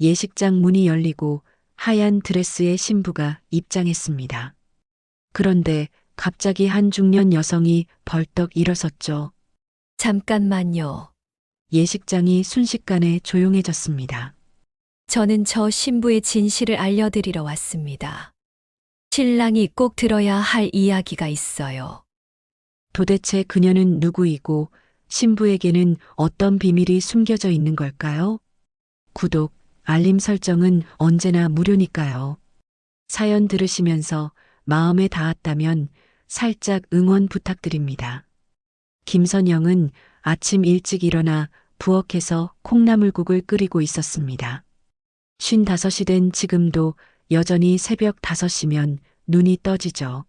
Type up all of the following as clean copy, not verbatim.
예식장 문이 열리고 하얀 드레스의 신부가 입장했습니다. 그런데 갑자기 한 중년 여성이 벌떡 일어섰죠. 잠깐만요. 예식장이 순식간에 조용해졌습니다. 저는 저 신부의 진실을 알려드리러 왔습니다. 신랑이 꼭 들어야 할 이야기가 있어요. 도대체 그녀는 누구이고 신부에게는 어떤 비밀이 숨겨져 있는 걸까요? 구독, 알림 설정은 언제나 무료니까요. 사연 들으시면서 마음에 닿았다면 살짝 응원 부탁드립니다. 김선영은 아침 일찍 일어나 부엌에서 콩나물국을 끓이고 있었습니다. 55이 된 지금도 여전히 새벽 5시면 눈이 떠지죠.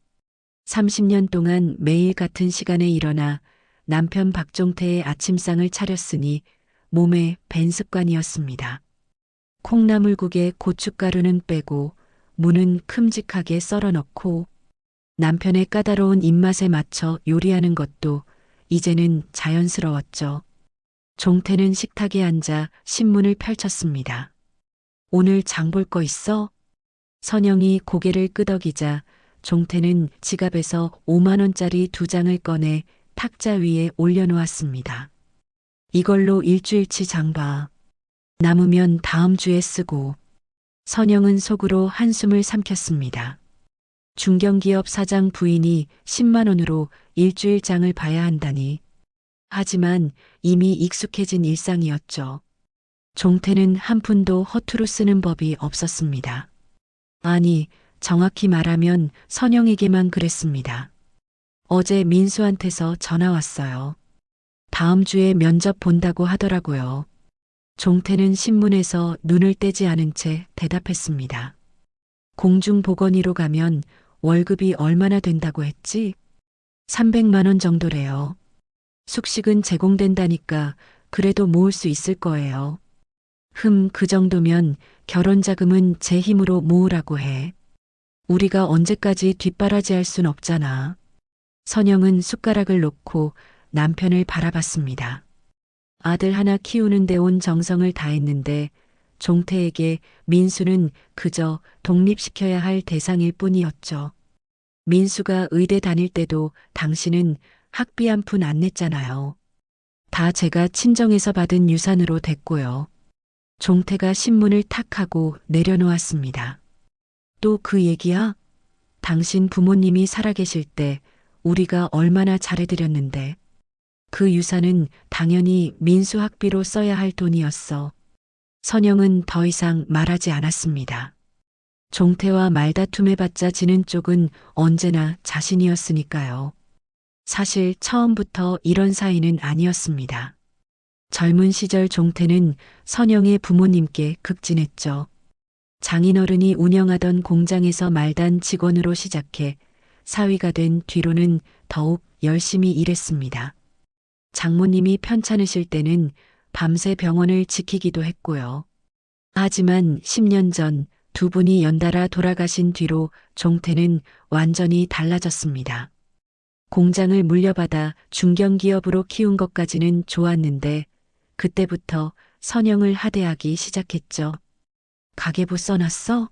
30년 동안 매일 같은 시간에 일어나 남편 박종태의 아침상을 차렸으니 몸에 밴 습관이었습니다. 콩나물국에 고춧가루는 빼고 무는 큼직하게 썰어 넣고 남편의 까다로운 입맛에 맞춰 요리하는 것도 이제는 자연스러웠죠. 종태는 식탁에 앉아 신문을 펼쳤습니다. 오늘 장 볼 거 있어? 선영이 고개를 끄덕이자 종태는 지갑에서 5만 원짜리 2장을 꺼내 탁자 위에 올려놓았습니다. 이걸로 일주일치 장 봐. 남으면 다음 주에 쓰고. 선영은 속으로 한숨을 삼켰습니다. 중견기업 사장 부인이 10만 원으로 일주일 장을 봐야 한다니. 하지만 이미 익숙해진 일상이었죠. 종태는 한 푼도 허투루 쓰는 법이 없었습니다. 아니, 정확히 말하면 선영에게만 그랬습니다. 어제 민수한테서 전화 왔어요. 다음 주에 면접 본다고 하더라고요. 종태는 신문에서 눈을 떼지 않은 채 대답했습니다. 공중보건의로 가면 월급이 얼마나 된다고 했지? 300만 원 정도래요. 숙식은 제공된다니까 그래도 모을 수 있을 거예요. 그 정도면 결혼자금은 제 힘으로 모으라고 해. 우리가 언제까지 뒷바라지할 순 없잖아. 선영은 숟가락을 놓고 남편을 바라봤습니다. 아들 하나 키우는데 온 정성을 다했는데 종태에게 민수는 그저 독립시켜야 할 대상일 뿐이었죠. 민수가 의대 다닐 때도 당신은 학비 한 푼 안 냈잖아요. 다 제가 친정에서 받은 유산으로 됐고요. 종태가 신문을 탁 하고 내려놓았습니다. 또 그 얘기야? 당신 부모님이 살아계실 때 우리가 얼마나 잘해드렸는데. 그 유산은 당연히 민수 학비로 써야 할 돈이었어. 선영은 더 이상 말하지 않았습니다. 종태와 말다툼해봤자 지는 쪽은 언제나 자신이었으니까요. 사실 처음부터 이런 사이는 아니었습니다. 젊은 시절 종태는 선영의 부모님께 극진했죠. 장인어른이 운영하던 공장에서 말단 직원으로 시작해 사위가 된 뒤로는 더욱 열심히 일했습니다. 장모님이 편찮으실 때는 밤새 병원을 지키기도 했고요. 하지만 10년 전 두 분이 연달아 돌아가신 뒤로 종태는 완전히 달라졌습니다. 공장을 물려받아 중견기업으로 키운 것까지는 좋았는데 그때부터 선영을 하대하기 시작했죠. 가계부 써놨어?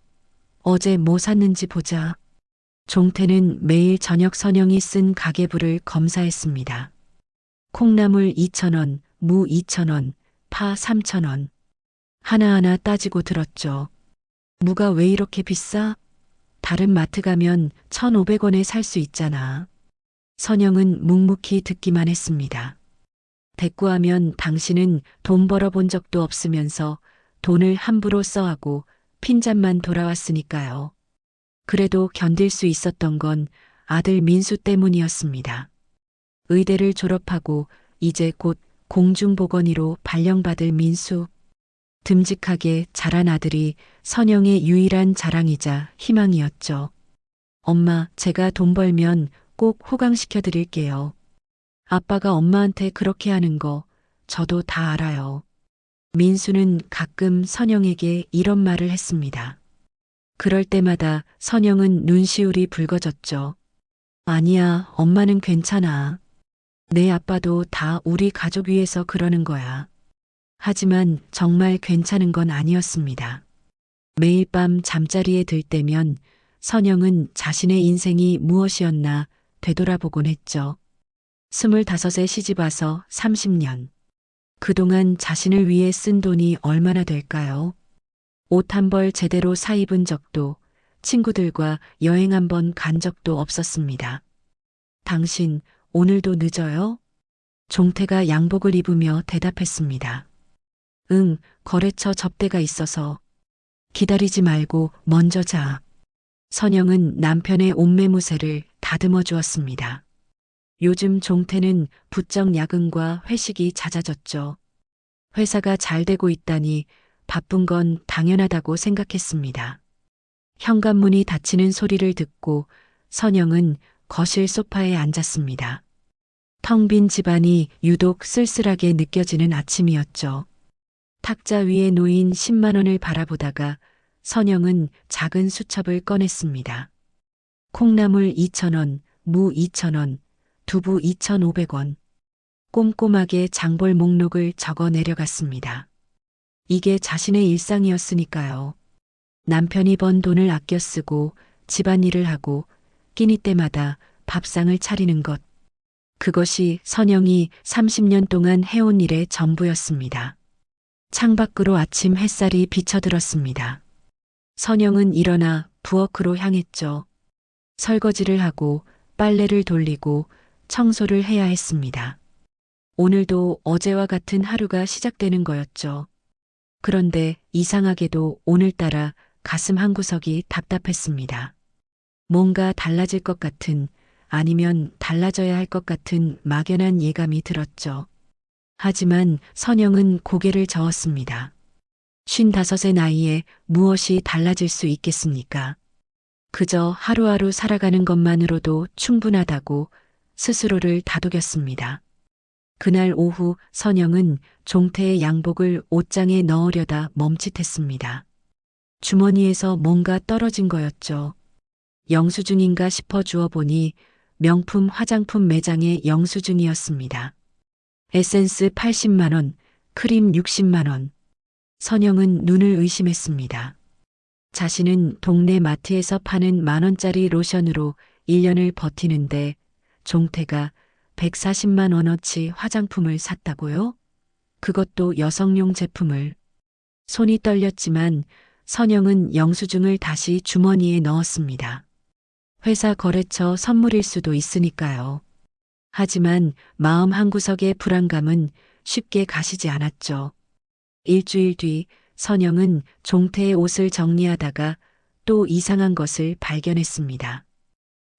어제 뭐 샀는지 보자. 종태는 매일 저녁 선영이 쓴 가계부를 검사했습니다. 콩나물 2,000원, 무 2,000원, 파 3,000원. 하나하나 따지고 들었죠. 무가 왜 이렇게 비싸? 다른 마트 가면 1,500원에 살 수 있잖아. 선영은 묵묵히 듣기만 했습니다. 대꾸하면 당신은 돈 벌어본 적도 없으면서 돈을 함부로 써하고 핀잔만 돌아왔으니까요. 그래도 견딜 수 있었던 건 아들 민수 때문이었습니다. 의대를 졸업하고 이제 곧 공중보건의로 발령받을 민수. 듬직하게 자란 아들이 선영의 유일한 자랑이자 희망이었죠. 엄마, 제가 돈 벌면 꼭 호강시켜 드릴게요. 아빠가 엄마한테 그렇게 하는 거 저도 다 알아요. 민수는 가끔 선영에게 이런 말을 했습니다. 그럴 때마다 선영은 눈시울이 붉어졌죠. 아니야, 엄마는 괜찮아. 내 아빠도 다 우리 가족 위해서 그러는 거야. 하지만 정말 괜찮은 건 아니었습니다. 매일 밤 잠자리에 들 때면 선영은 자신의 인생이 무엇이었나 되돌아보곤 했죠. 25에 시집와서 30년. 그동안 자신을 위해 쓴 돈이 얼마나 될까요? 옷 한 벌 제대로 사 입은 적도, 친구들과 여행 한 번 간 적도 없었습니다. 당신, 오늘도 늦어요? 종태가 양복을 입으며 대답했습니다. 응, 거래처 접대가 있어서. 기다리지 말고 먼저 자. 선영은 남편의 옷매무새를 다듬어 주었습니다. 요즘 종태는 부쩍 야근과 회식이 잦아졌죠. 회사가 잘 되고 있다니 바쁜 건 당연하다고 생각했습니다. 현관문이 닫히는 소리를 듣고 선영은 거실 소파에 앉았습니다. 텅 빈 집안이 유독 쓸쓸하게 느껴지는 아침이었죠. 탁자 위에 놓인 10만 원을 바라보다가 선영은 작은 수첩을 꺼냈습니다. 콩나물 2,000원, 무 2,000원, 두부 2,500원. 꼼꼼하게 장볼 목록을 적어 내려갔습니다. 이게 자신의 일상이었으니까요. 남편이 번 돈을 아껴 쓰고 집안일을 하고 끼니 때마다 밥상을 차리는 것. 그것이 선영이 30년 동안 해온 일의 전부였습니다. 창밖으로 아침 햇살이 비쳐들었습니다. 선영은 일어나 부엌으로 향했죠. 설거지를 하고 빨래를 돌리고 청소를 해야 했습니다. 오늘도 어제와 같은 하루가 시작되는 거였죠. 그런데 이상하게도 오늘따라 가슴 한구석이 답답했습니다. 뭔가 달라질 것 같은, 아니면 달라져야 할 것 같은 막연한 예감이 들었죠. 하지만 선영은 고개를 저었습니다. 55의 나이에 무엇이 달라질 수 있겠습니까? 그저 하루하루 살아가는 것만으로도 충분하다고 스스로를 다독였습니다. 그날 오후 선영은 종태의 양복을 옷장에 넣으려다 멈칫했습니다. 주머니에서 뭔가 떨어진 거였죠. 영수증인가 싶어 주워보니 명품 화장품 매장의 영수증이었습니다. 에센스 80만 원, 크림 60만 원. 선영은 눈을 의심했습니다. 자신은 동네 마트에서 파는 10,000원짜리 로션으로 1년을 버티는데 종태가 140만 원어치 화장품을 샀다고요? 그것도 여성용 제품을. 손이 떨렸지만 선영은 영수증을 다시 주머니에 넣었습니다. 회사 거래처 선물일 수도 있으니까요. 하지만 마음 한구석의 불안감은 쉽게 가시지 않았죠. 일주일 뒤 선영은 종태의 옷을 정리하다가 또 이상한 것을 발견했습니다.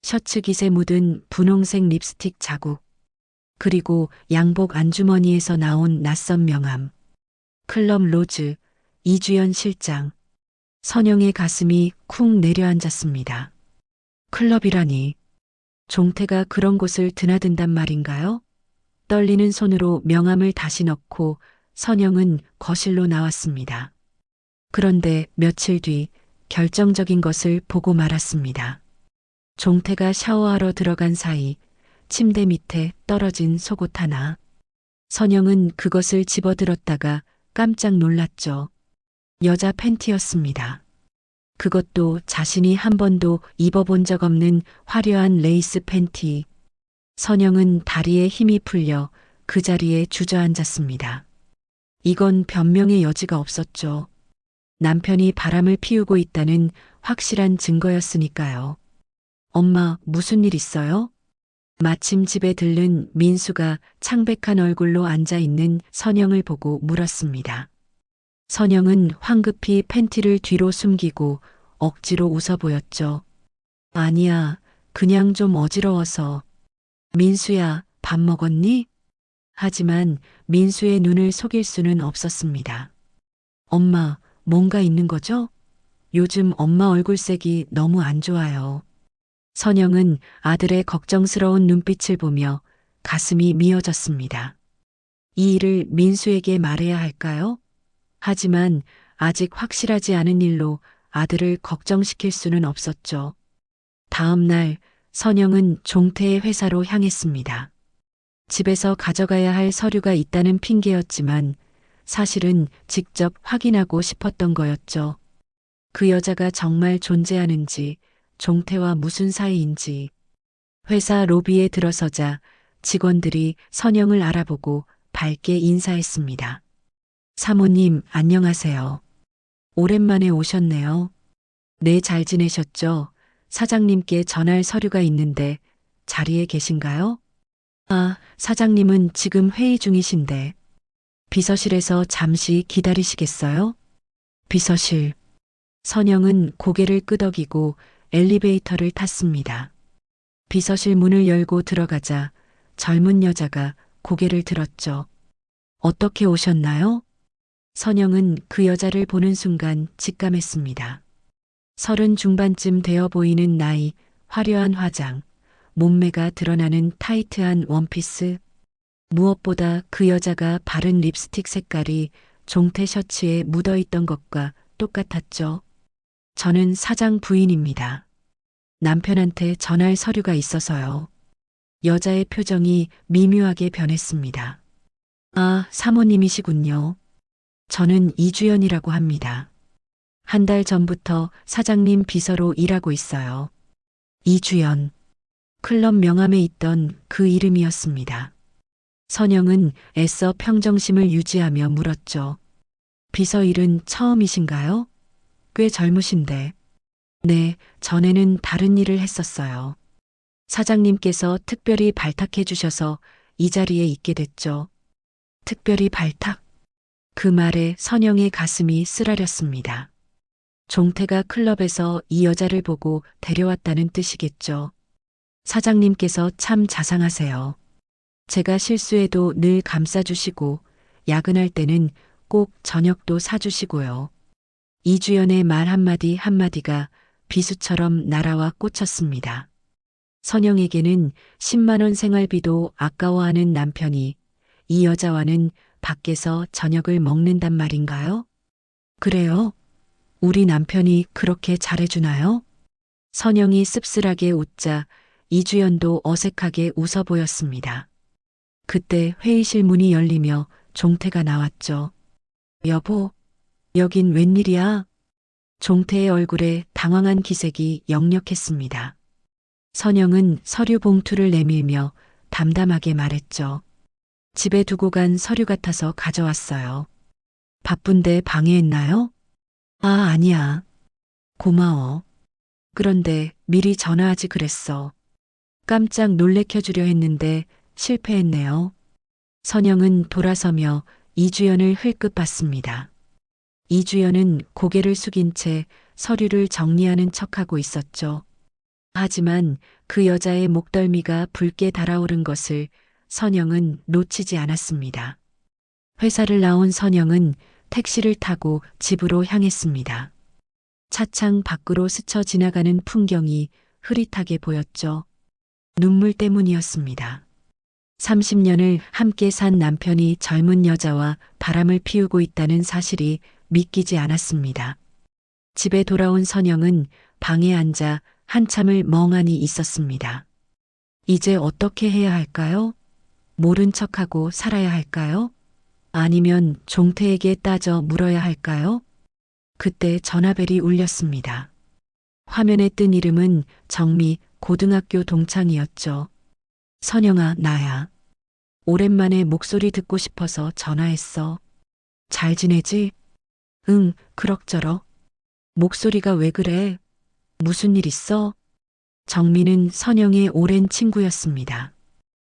셔츠 깃에 묻은 분홍색 립스틱 자국, 그리고 양복 안주머니에서 나온 낯선 명함. 클럽 로즈, 이주연 실장. 선영의 가슴이 쿵 내려앉았습니다. 클럽이라니. 종태가 그런 곳을 드나든단 말인가요? 떨리는 손으로 명함을 다시 넣고 선영은 거실로 나왔습니다. 그런데 며칠 뒤 결정적인 것을 보고 말았습니다. 종태가 샤워하러 들어간 사이 침대 밑에 떨어진 속옷 하나. 선영은 그것을 집어들었다가 깜짝 놀랐죠. 여자 팬티였습니다. 그것도 자신이 한 번도 입어본 적 없는 화려한 레이스 팬티. 선영은 다리에 힘이 풀려 그 자리에 주저앉았습니다. 이건 변명의 여지가 없었죠. 남편이 바람을 피우고 있다는 확실한 증거였으니까요. 엄마, 무슨 일 있어요? 마침 집에 들른 민수가 창백한 얼굴로 앉아 있는 선영을 보고 물었습니다. 선영은 황급히 팬티를 뒤로 숨기고 억지로 웃어 보였죠. 아니야, 그냥 좀 어지러워서. 민수야, 밥 먹었니? 하지만 민수의 눈을 속일 수는 없었습니다. 엄마, 뭔가 있는 거죠? 요즘 엄마 얼굴색이 너무 안 좋아요. 선영은 아들의 걱정스러운 눈빛을 보며 가슴이 미어졌습니다. 이 일을 민수에게 말해야 할까요? 하지만 아직 확실하지 않은 일로 아들을 걱정시킬 수는 없었죠. 다음 날 선영은 종태의 회사로 향했습니다. 집에서 가져가야 할 서류가 있다는 핑계였지만 사실은 직접 확인하고 싶었던 거였죠. 그 여자가 정말 존재하는지, 종태와 무슨 사이인지. 회사 로비에 들어서자 직원들이 선영을 알아보고 밝게 인사했습니다. 사모님, 안녕하세요. 오랜만에 오셨네요. 네, 잘 지내셨죠? 사장님께 전할 서류가 있는데 자리에 계신가요? 아, 사장님은 지금 회의 중이신데 비서실에서 잠시 기다리시겠어요? 비서실. 선영은 고개를 끄덕이고 엘리베이터를 탔습니다. 비서실 문을 열고 들어가자 젊은 여자가 고개를 들었죠. 어떻게 오셨나요? 선영은 그 여자를 보는 순간 직감했습니다. 30 중반쯤 되어 보이는 나이, 화려한 화장, 몸매가 드러나는 타이트한 원피스. 무엇보다 그 여자가 바른 립스틱 색깔이 종태 셔츠에 묻어 있던 것과 똑같았죠. 저는 사장 부인입니다. 남편한테 전할 서류가 있어서요. 여자의 표정이 미묘하게 변했습니다. 아, 사모님이시군요. 저는 이주연이라고 합니다. 한 달 전부터 사장님 비서로 일하고 있어요. 이주연. 클럽 명함에 있던 그 이름이었습니다. 선영은 애써 평정심을 유지하며 물었죠. 비서 일은 처음이신가요? 꽤 젊으신데. 네, 전에는 다른 일을 했었어요. 사장님께서 특별히 발탁해 주셔서 이 자리에 있게 됐죠. 특별히 발탁? 그 말에 선영의 가슴이 쓰라렸습니다. 종태가 클럽에서 이 여자를 보고 데려왔다는 뜻이겠죠. 사장님께서 참 자상하세요. 제가 실수해도 늘 감싸주시고 야근할 때는 꼭 저녁도 사주시고요. 이주연의 말 한마디 한마디가 비수처럼 날아와 꽂혔습니다. 선영에게는 10만 원 생활비도 아까워하는 남편이 이 여자와는 밖에서 저녁을 먹는단 말인가요? 그래요? 우리 남편이 그렇게 잘해주나요? 선영이 씁쓸하게 웃자 이주연도 어색하게 웃어 보였습니다. 그때 회의실 문이 열리며 종태가 나왔죠. 여보, 여긴 웬일이야? 종태의 얼굴에 당황한 기색이 역력했습니다. 선영은 서류 봉투를 내밀며 담담하게 말했죠. 집에 두고 간 서류 같아서 가져왔어요. 바쁜데 방해했나요? 아, 아니야. 고마워. 그런데 미리 전화하지 그랬어. 깜짝 놀래켜주려 했는데 실패했네요. 선영은 돌아서며 이주연을 흘끗 봤습니다. 이주연은 고개를 숙인 채 서류를 정리하는 척하고 있었죠. 하지만 그 여자의 목덜미가 붉게 달아오른 것을 선영은 놓치지 않았습니다. 회사를 나온 선영은 택시를 타고 집으로 향했습니다. 차창 밖으로 스쳐 지나가는 풍경이 흐릿하게 보였죠. 눈물 때문이었습니다. 30년을 함께 산 남편이 젊은 여자와 바람을 피우고 있다는 사실이 믿기지 않았습니다. 집에 돌아온 선영은 방에 앉아 한참을 멍하니 있었습니다. 이제 어떻게 해야 할까요? 모른 척하고 살아야 할까요? 아니면 종태에게 따져 물어야 할까요? 그때 전화벨이 울렸습니다. 화면에 뜬 이름은 정미 고등학교 동창이었죠. 선영아, 나야. 오랜만에 목소리 듣고 싶어서 전화했어. 잘 지내지? 응, 그럭저럭. 목소리가 왜 그래? 무슨 일 있어? 정미는 선영의 오랜 친구였습니다.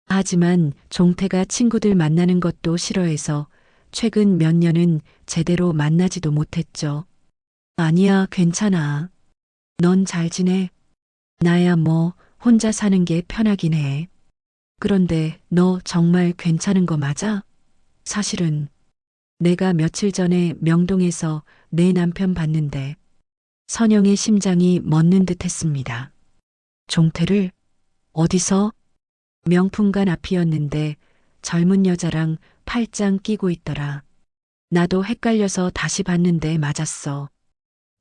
하지만 종태가 친구들 만나는 것도 싫어해서 최근 몇 년은 제대로 만나지도 못했죠. 아니야, 괜찮아. 넌 잘 지내? 나야 뭐 혼자 사는 게 편하긴 해. 그런데 너 정말 괜찮은 거 맞아? 사실은 내가 며칠 전에 명동에서 내 남편 봤는데 선영의 심장이 멎는 듯 했습니다. 종태를? 어디서? 명품관 앞이었는데 젊은 여자랑 팔짱 끼고 있더라. 나도 헷갈려서 다시 봤는데 맞았어.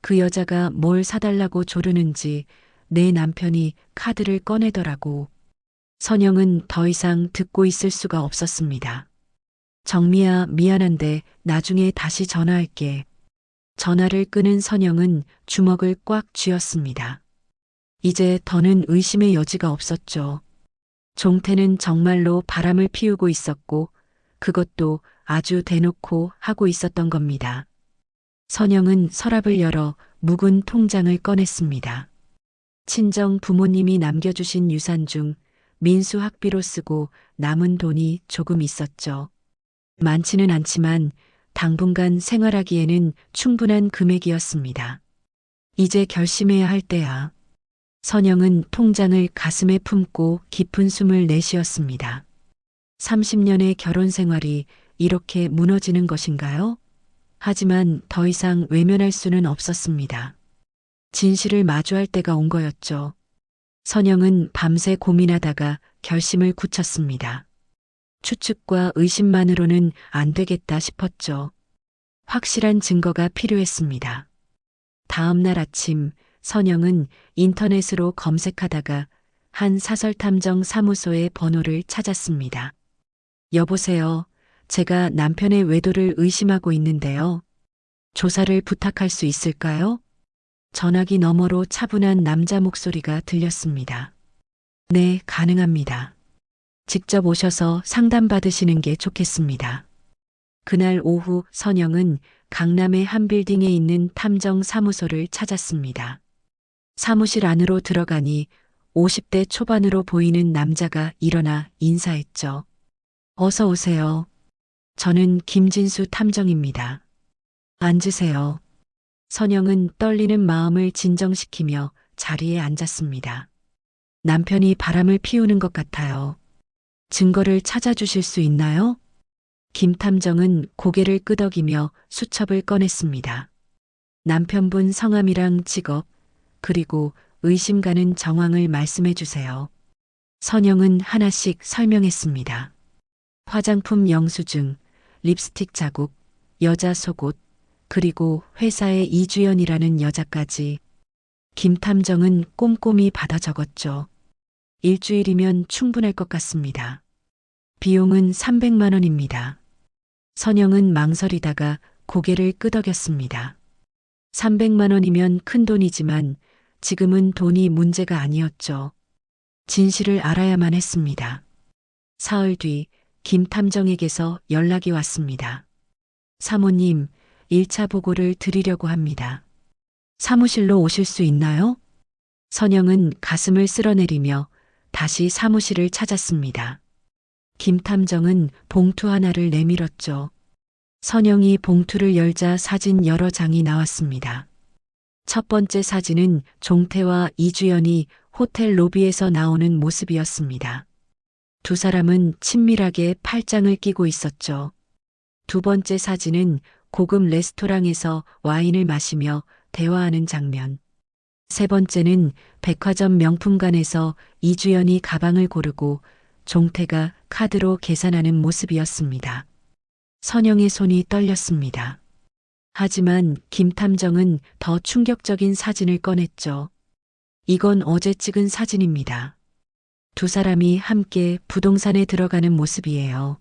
그 여자가 뭘 사달라고 조르는지 내 남편이 카드를 꺼내더라고. 선영은 더 이상 듣고 있을 수가 없었습니다. 정미야, 미안한데 나중에 다시 전화할게. 전화를 끊은 선영은 주먹을 꽉 쥐었습니다. 이제 더는 의심의 여지가 없었죠. 종태는 정말로 바람을 피우고 있었고 그것도 아주 대놓고 하고 있었던 겁니다. 선영은 서랍을 열어 묵은 통장을 꺼냈습니다. 친정 부모님이 남겨주신 유산 중 민수 학비로 쓰고 남은 돈이 조금 있었죠. 많지는 않지만 당분간 생활하기에는 충분한 금액이었습니다. 이제 결심해야 할 때야. 선영은 통장을 가슴에 품고 깊은 숨을 내쉬었습니다. 30년의 결혼 생활이 이렇게 무너지는 것인가요? 하지만 더 이상 외면할 수는 없었습니다. 진실을 마주할 때가 온 거였죠. 선영은 밤새 고민하다가 결심을 굳혔습니다. 추측과 의심만으로는 안 되겠다 싶었죠. 확실한 증거가 필요했습니다. 다음 날 아침 선영은 인터넷으로 검색하다가 한 사설탐정 사무소의 번호를 찾았습니다. 여보세요. 제가 남편의 외도를 의심하고 있는데요. 조사를 부탁할 수 있을까요? 전화기 너머로 차분한 남자 목소리가 들렸습니다. 네, 가능합니다. 직접 오셔서 상담받으시는 게 좋겠습니다. 그날 오후 선영은 강남의 한 빌딩에 있는 탐정 사무소를 찾았습니다. 사무실 안으로 들어가니 50대 초반으로 보이는 남자가 일어나 인사했죠. 어서 오세요. 저는 김진수 탐정입니다. 앉으세요. 선영은 떨리는 마음을 진정시키며 자리에 앉았습니다. 남편이 바람을 피우는 것 같아요. 증거를 찾아주실 수 있나요? 김 탐정은 고개를 끄덕이며 수첩을 꺼냈습니다. 남편분 성함이랑 직업, 그리고 의심 가는 정황을 말씀해 주세요. 선영은 하나씩 설명했습니다. 화장품 영수증, 립스틱 자국, 여자 속옷, 그리고 회사의 이주연이라는 여자까지. 김 탐정은 꼼꼼히 받아 적었죠. 일주일이면 충분할 것 같습니다. 비용은 300만 원입니다. 선영은 망설이다가 고개를 끄덕였습니다. 300만 원이면 큰 돈이지만 지금은 돈이 문제가 아니었죠. 진실을 알아야만 했습니다. 사흘 뒤 김 탐정에게서 연락이 왔습니다. 사모님, 1차 보고를 드리려고 합니다. 사무실로 오실 수 있나요? 선영은 가슴을 쓸어내리며 다시 사무실을 찾았습니다. 김 탐정은 봉투 하나를 내밀었죠. 선영이 봉투를 열자 사진 여러 장이 나왔습니다. 첫 번째 사진은 종태와 이주연이 호텔 로비에서 나오는 모습이었습니다. 두 사람은 친밀하게 팔짱을 끼고 있었죠. 두 번째 사진은 고급 레스토랑에서 와인을 마시며 대화하는 장면. 세 번째는 백화점 명품관에서 이주연이 가방을 고르고 종태가 카드로 계산하는 모습이었습니다. 선영의 손이 떨렸습니다. 하지만 김 탐정은 더 충격적인 사진을 꺼냈죠. 이건 어제 찍은 사진입니다. 두 사람이 함께 부동산에 들어가는 모습이에요.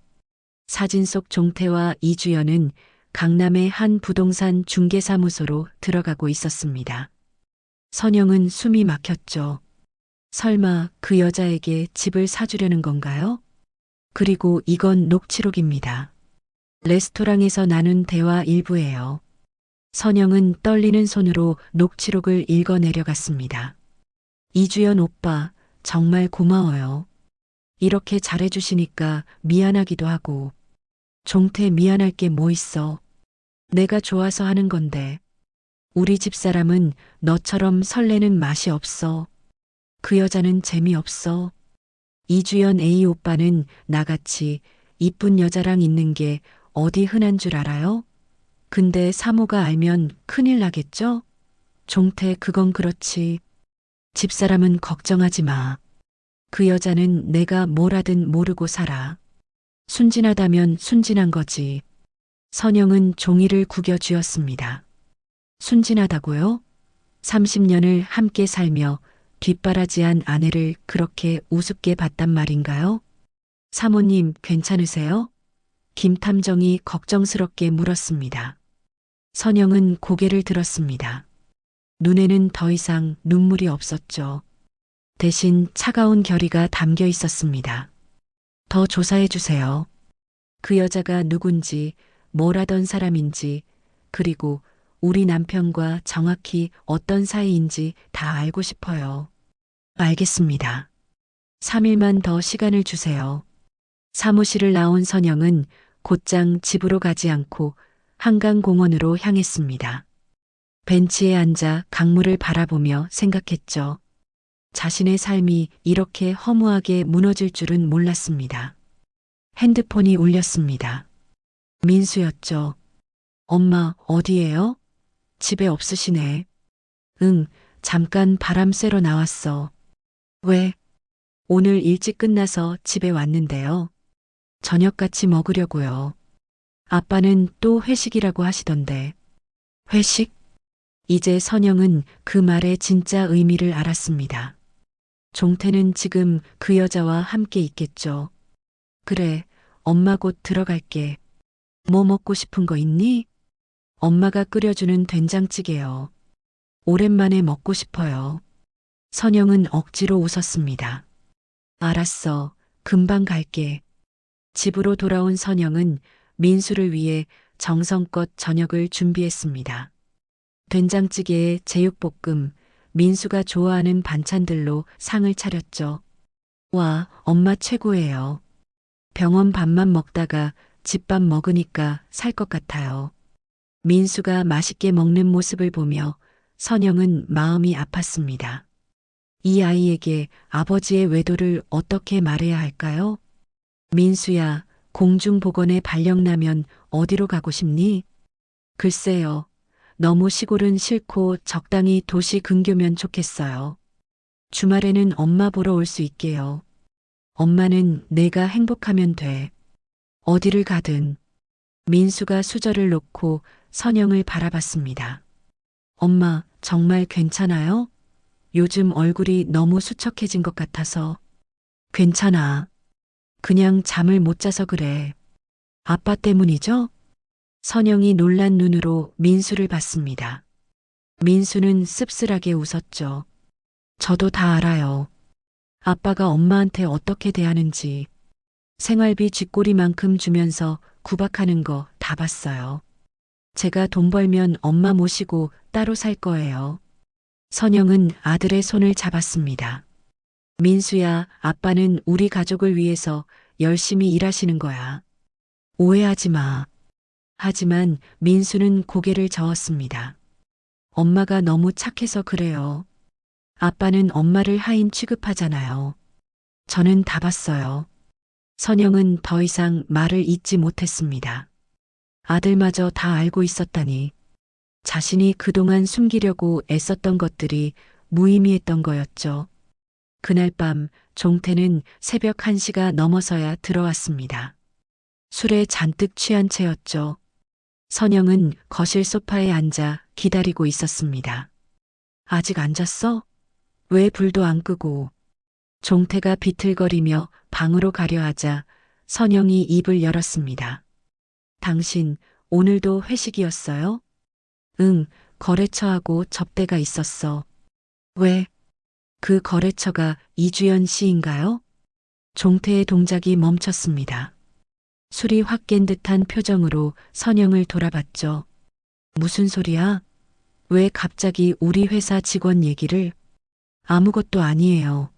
사진 속 종태와 이주연은 강남의 한 부동산 중개사무소로 들어가고 있었습니다. 선영은 숨이 막혔죠. 설마 그 여자에게 집을 사주려는 건가요? 그리고 이건 녹취록입니다. 레스토랑에서 나눈 대화 일부예요. 선영은 떨리는 손으로 녹취록을 읽어 내려갔습니다. 이주연 오빠, 정말 고마워요. 이렇게 잘해주시니까 미안하기도 하고. 종태 미안할 게 뭐 있어. 내가 좋아서 하는 건데. 우리 집사람은 너처럼 설레는 맛이 없어. 그 여자는 재미없어. 이주연 A 오빠는 나같이 이쁜 여자랑 있는 게 어디 흔한 줄 알아요? 근데 사모가 알면 큰일 나겠죠? 종태 그건 그렇지. 집사람은 걱정하지 마. 그 여자는 내가 뭘 하든 모르고 살아. 순진하다면 순진한 거지. 선영은 종이를 구겨 쥐었습니다. 순진하다고요? 30년을 함께 살며 뒷바라지한 아내를 그렇게 우습게 봤단 말인가요? 사모님, 괜찮으세요? 김 탐정이 걱정스럽게 물었습니다. 선영은 고개를 들었습니다. 눈에는 더 이상 눈물이 없었죠. 대신 차가운 결의가 담겨 있었습니다. 더 조사해 주세요. 그 여자가 누군지, 뭘 하던 사람인지, 그리고 우리 남편과 정확히 어떤 사이인지 다 알고 싶어요. 알겠습니다. 3일만 더 시간을 주세요. 사무실을 나온 선영은 곧장 집으로 가지 않고 한강공원으로 향했습니다. 벤치에 앉아 강물을 바라보며 생각했죠. 자신의 삶이 이렇게 허무하게 무너질 줄은 몰랐습니다. 핸드폰이 울렸습니다. 민수였죠. 엄마, 어디에요? 집에 없으시네. 응, 잠깐 바람 쐬러 나왔어. 왜? 오늘 일찍 끝나서 집에 왔는데요. 저녁 같이 먹으려고요. 아빠는 또 회식이라고 하시던데. 회식? 이제 선영은 그 말의 진짜 의미를 알았습니다. 종태는 지금 그 여자와 함께 있겠죠. 그래, 엄마 곧 들어갈게. 뭐 먹고 싶은 거 있니? 엄마가 끓여주는 된장찌개요. 오랜만에 먹고 싶어요. 선영은 억지로 웃었습니다. 알았어. 금방 갈게. 집으로 돌아온 선영은 민수를 위해 정성껏 저녁을 준비했습니다. 된장찌개에 제육볶음, 민수가 좋아하는 반찬들로 상을 차렸죠. 와, 엄마 최고예요. 병원 밥만 먹다가 집밥 먹으니까 살 것 같아요. 민수가 맛있게 먹는 모습을 보며 선영은 마음이 아팠습니다. 이 아이에게 아버지의 외도를 어떻게 말해야 할까요? 민수야, 공중보건에 발령나면 어디로 가고 싶니? 글쎄요. 너무 시골은 싫고 적당히 도시 근교면 좋겠어요. 주말에는 엄마 보러 올 수 있게요. 엄마는 내가 행복하면 돼. 어디를 가든. 민수가 수저를 놓고 선영을 바라봤습니다. 엄마, 정말 괜찮아요? 요즘 얼굴이 너무 수척해진 것 같아서. 괜찮아. 그냥 잠을 못 자서 그래. 아빠 때문이죠? 선영이 놀란 눈으로 민수를 봤습니다. 민수는 씁쓸하게 웃었죠. 저도 다 알아요. 아빠가 엄마한테 어떻게 대하는지. 생활비 쥐꼬리만큼 주면서 구박하는 거 다 봤어요. 제가 돈 벌면 엄마 모시고 따로 살 거예요. 선영은 아들의 손을 잡았습니다. 민수야, 아빠는 우리 가족을 위해서 열심히 일하시는 거야. 오해하지 마. 하지만 민수는 고개를 저었습니다. 엄마가 너무 착해서 그래요. 아빠는 엄마를 하인 취급하잖아요. 저는 다 봤어요. 선영은 더 이상 말을 잇지 못했습니다. 아들마저 다 알고 있었다니. 자신이 그동안 숨기려고 애썼던 것들이 무의미했던 거였죠. 그날 밤 종태는 새벽 1시가 넘어서야 들어왔습니다. 술에 잔뜩 취한 채였죠. 선영은 거실 소파에 앉아 기다리고 있었습니다. 아직 안 잤어? 왜 불도 안 끄고? 종태가 비틀거리며 방으로 가려 하자 선영이 입을 열었습니다. 당신 오늘도 회식이었어요? 응, 거래처하고 접대가 있었어. 왜? 그 거래처가 이주연 씨인가요? 종태의 동작이 멈췄습니다. 술이 확 깬 듯한 표정으로 선영을 돌아봤죠. 무슨 소리야? 왜 갑자기 우리 회사 직원 얘기를? 아무것도 아니에요.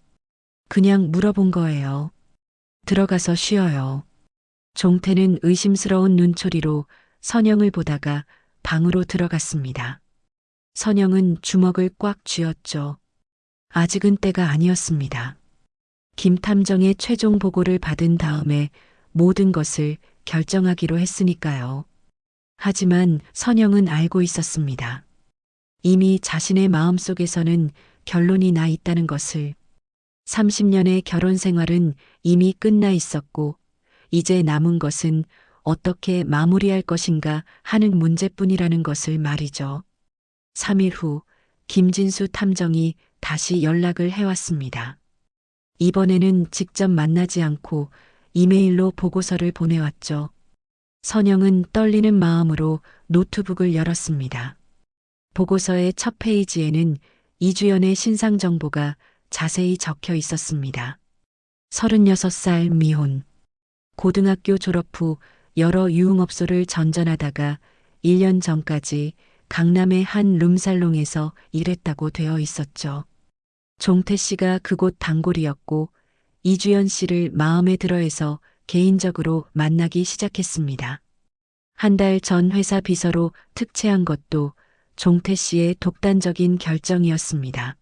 그냥 물어본 거예요. 들어가서 쉬어요. 종태는 의심스러운 눈초리로 선영을 보다가 방으로 들어갔습니다. 선영은 주먹을 꽉 쥐었죠. 아직은 때가 아니었습니다. 김 탐정의 최종 보고를 받은 다음에 모든 것을 결정하기로 했으니까요. 하지만 선영은 알고 있었습니다. 이미 자신의 마음속에서는 결론이 나 있다는 것을. 30년의 결혼 생활은 이미 끝나 있었고, 이제 남은 것은 어떻게 마무리할 것인가 하는 문제뿐이라는 것을 말이죠. 3일 후 김진수 탐정이 다시 연락을 해왔습니다. 이번에는 직접 만나지 않고 이메일로 보고서를 보내왔죠. 선영은 떨리는 마음으로 노트북을 열었습니다. 보고서의 첫 페이지에는 이주연의 신상 정보가 자세히 적혀 있었습니다. 36살 미혼. 고등학교 졸업 후 여러 유흥업소를 전전하다가 1년 전까지 강남의 한 룸살롱에서 일했다고 되어 있었죠. 종태 씨가 그곳 단골이었고 이주연 씨를 마음에 들어해서 개인적으로 만나기 시작했습니다. 한 달 전 회사 비서로 특채한 것도 종태 씨의 독단적인 결정이었습니다.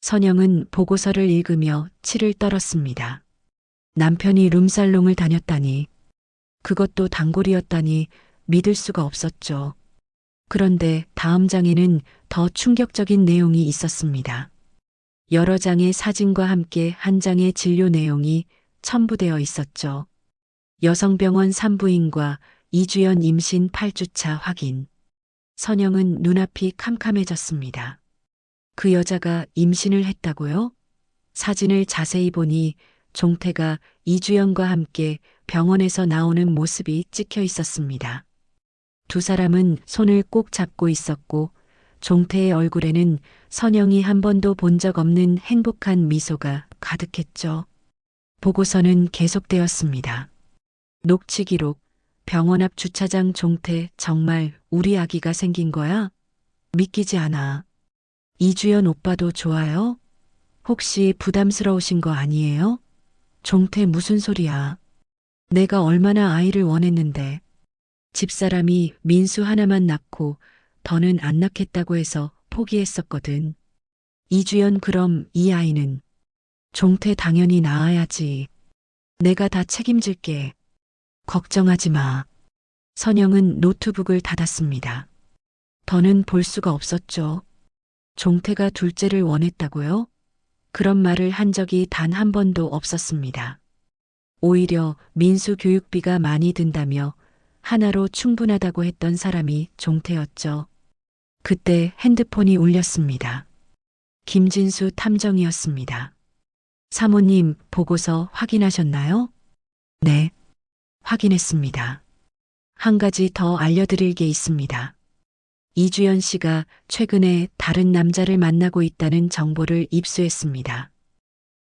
선영은 보고서를 읽으며 치를 떨었습니다. 남편이 룸살롱을 다녔다니, 그것도 단골이었다니 믿을 수가 없었죠. 그런데 다음 장에는 더 충격적인 내용이 있었습니다. 여러 장의 사진과 함께 한 장의 진료 내용이 첨부되어 있었죠. 여성병원 산부인과 이주연 임신 8주차 확인. 선영은 눈앞이 캄캄해졌습니다. 그 여자가 임신을 했다고요? 사진을 자세히 보니 종태가 이주연과 함께 병원에서 나오는 모습이 찍혀 있었습니다. 두 사람은 손을 꼭 잡고 있었고 종태의 얼굴에는 선영이 한 번도 본 적 없는 행복한 미소가 가득했죠. 보고서는 계속되었습니다. 녹취 기록. 병원 앞 주차장. 종태, 정말 우리 아기가 생긴 거야? 믿기지 않아. 이주연 오빠도 좋아요? 혹시 부담스러우신 거 아니에요? 종태, 무슨 소리야. 내가 얼마나 아이를 원했는데. 집사람이 민수 하나만 낳고 더는 안 낳겠다고 해서 포기했었거든. 이주연, 그럼 이 아이는? 종태, 당연히 낳아야지. 내가 다 책임질게. 걱정하지 마. 선영은 노트북을 닫았습니다. 더는 볼 수가 없었죠. 종태가 둘째를 원했다고요? 그런 말을 한 적이 단 한 번도 없었습니다. 오히려 민수 교육비가 많이 든다며 하나로 충분하다고 했던 사람이 종태였죠. 그때 핸드폰이 울렸습니다. 김진수 탐정이었습니다. 사모님, 보고서 확인하셨나요? 네, 확인했습니다. 한 가지 더 알려드릴 게 있습니다. 이주연 씨가 최근에 다른 남자를 만나고 있다는 정보를 입수했습니다.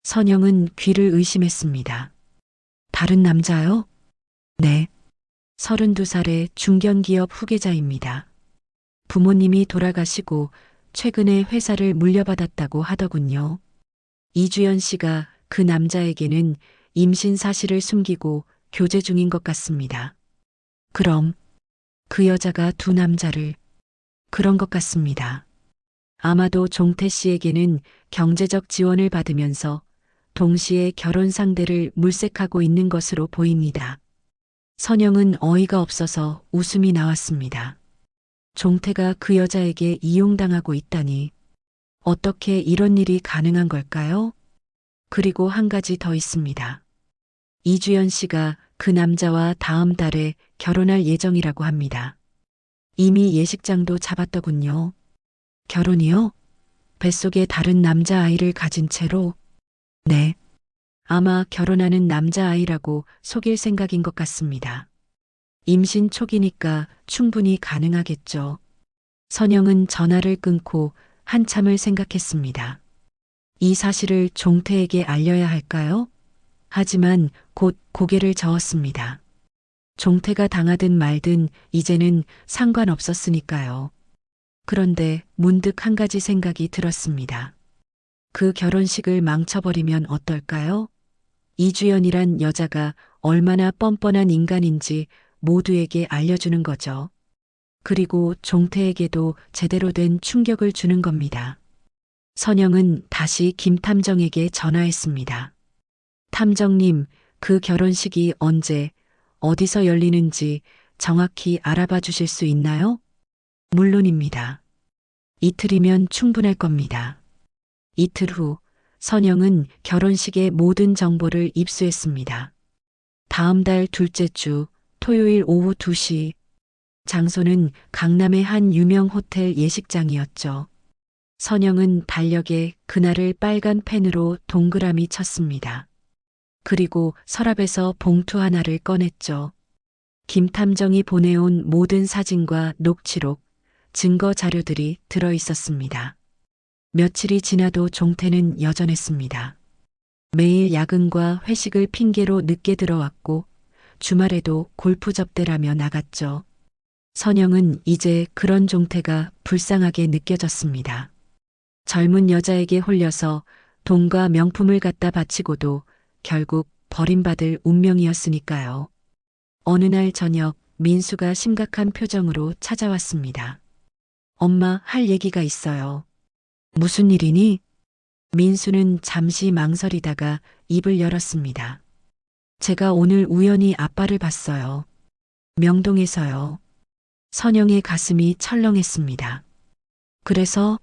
선영은 귀를 의심했습니다. 다른 남자요? 네. 32살의 중견기업 후계자입니다. 부모님이 돌아가시고 최근에 회사를 물려받았다고 하더군요. 이주연 씨가 그 남자에게는 임신 사실을 숨기고 교제 중인 것 같습니다. 그럼 그 여자가 두 남자를. 그런 것 같습니다. 아마도 종태 씨에게는 경제적 지원을 받으면서 동시에 결혼 상대를 물색하고 있는 것으로 보입니다. 선영은 어이가 없어서 웃음이 나왔습니다. 종태가 그 여자에게 이용당하고 있다니. 어떻게 이런 일이 가능한 걸까요? 그리고 한 가지 더 있습니다. 이주연 씨가 그 남자와 다음 달에 결혼할 예정이라고 합니다. 이미 예식장도 잡았더군요. 결혼이요? 뱃속에 다른 남자아이를 가진 채로? 네. 아마 결혼하는 남자아이라고 속일 생각인 것 같습니다. 임신 초기니까 충분히 가능하겠죠. 선영은 전화를 끊고 한참을 생각했습니다. 이 사실을 종태에게 알려야 할까요? 하지만 곧 고개를 저었습니다. 종태가 당하든 말든 이제는 상관없었으니까요. 그런데 문득 한 가지 생각이 들었습니다. 그 결혼식을 망쳐버리면 어떨까요? 이주연이란 여자가 얼마나 뻔뻔한 인간인지 모두에게 알려주는 거죠. 그리고 종태에게도 제대로 된 충격을 주는 겁니다. 선영은 다시 김 탐정에게 전화했습니다. 탐정님, 그 결혼식이 언제, 어디서 열리는지 정확히 알아봐 주실 수 있나요? 물론입니다. 이틀이면 충분할 겁니다. 이틀 후, 선영은 결혼식의 모든 정보를 입수했습니다. 다음 달 둘째 주, 토요일 오후 2시. 장소는 강남의 한 유명 호텔 예식장이었죠. 선영은 달력에 그날을 빨간 펜으로 동그라미 쳤습니다. 그리고 서랍에서 봉투 하나를 꺼냈죠. 김 탐정이 보내온 모든 사진과 녹취록, 증거 자료들이 들어 있었습니다. 며칠이 지나도 종태는 여전했습니다. 매일 야근과 회식을 핑계로 늦게 들어왔고 주말에도 골프 접대라며 나갔죠. 선영은 이제 그런 종태가 불쌍하게 느껴졌습니다. 젊은 여자에게 홀려서 돈과 명품을 갖다 바치고도 결국 버림받을 운명이었으니까요. 어느 날 저녁 민수가 심각한 표정으로 찾아왔습니다. 엄마, 할 얘기가 있어요. 무슨 일이니? 민수는 잠시 망설이다가 입을 열었습니다. 제가 오늘 우연히 아빠를 봤어요. 명동에서요. 선영의 가슴이 철렁했습니다. 그래서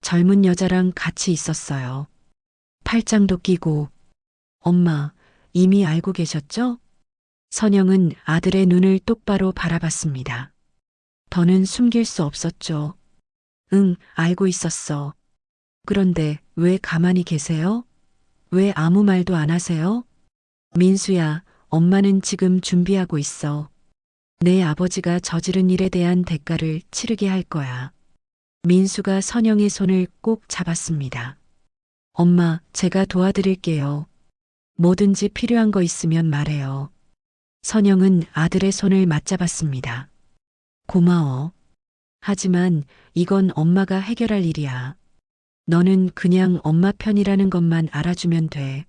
젊은 여자랑 같이 있었어요. 팔짱도 끼고. 엄마, 이미 알고 계셨죠? 선영은 아들의 눈을 똑바로 바라봤습니다. 더는 숨길 수 없었죠. 응, 알고 있었어. 그런데 왜 가만히 계세요? 왜 아무 말도 안 하세요? 민수야, 엄마는 지금 준비하고 있어. 내 아버지가 저지른 일에 대한 대가를 치르게 할 거야. 민수가 선영의 손을 꼭 잡았습니다. 엄마, 제가 도와드릴게요. 뭐든지 필요한 거 있으면 말해요. 선영은 아들의 손을 맞잡았습니다. 고마워. 하지만 이건 엄마가 해결할 일이야. 너는 그냥 엄마 편이라는 것만 알아주면 돼.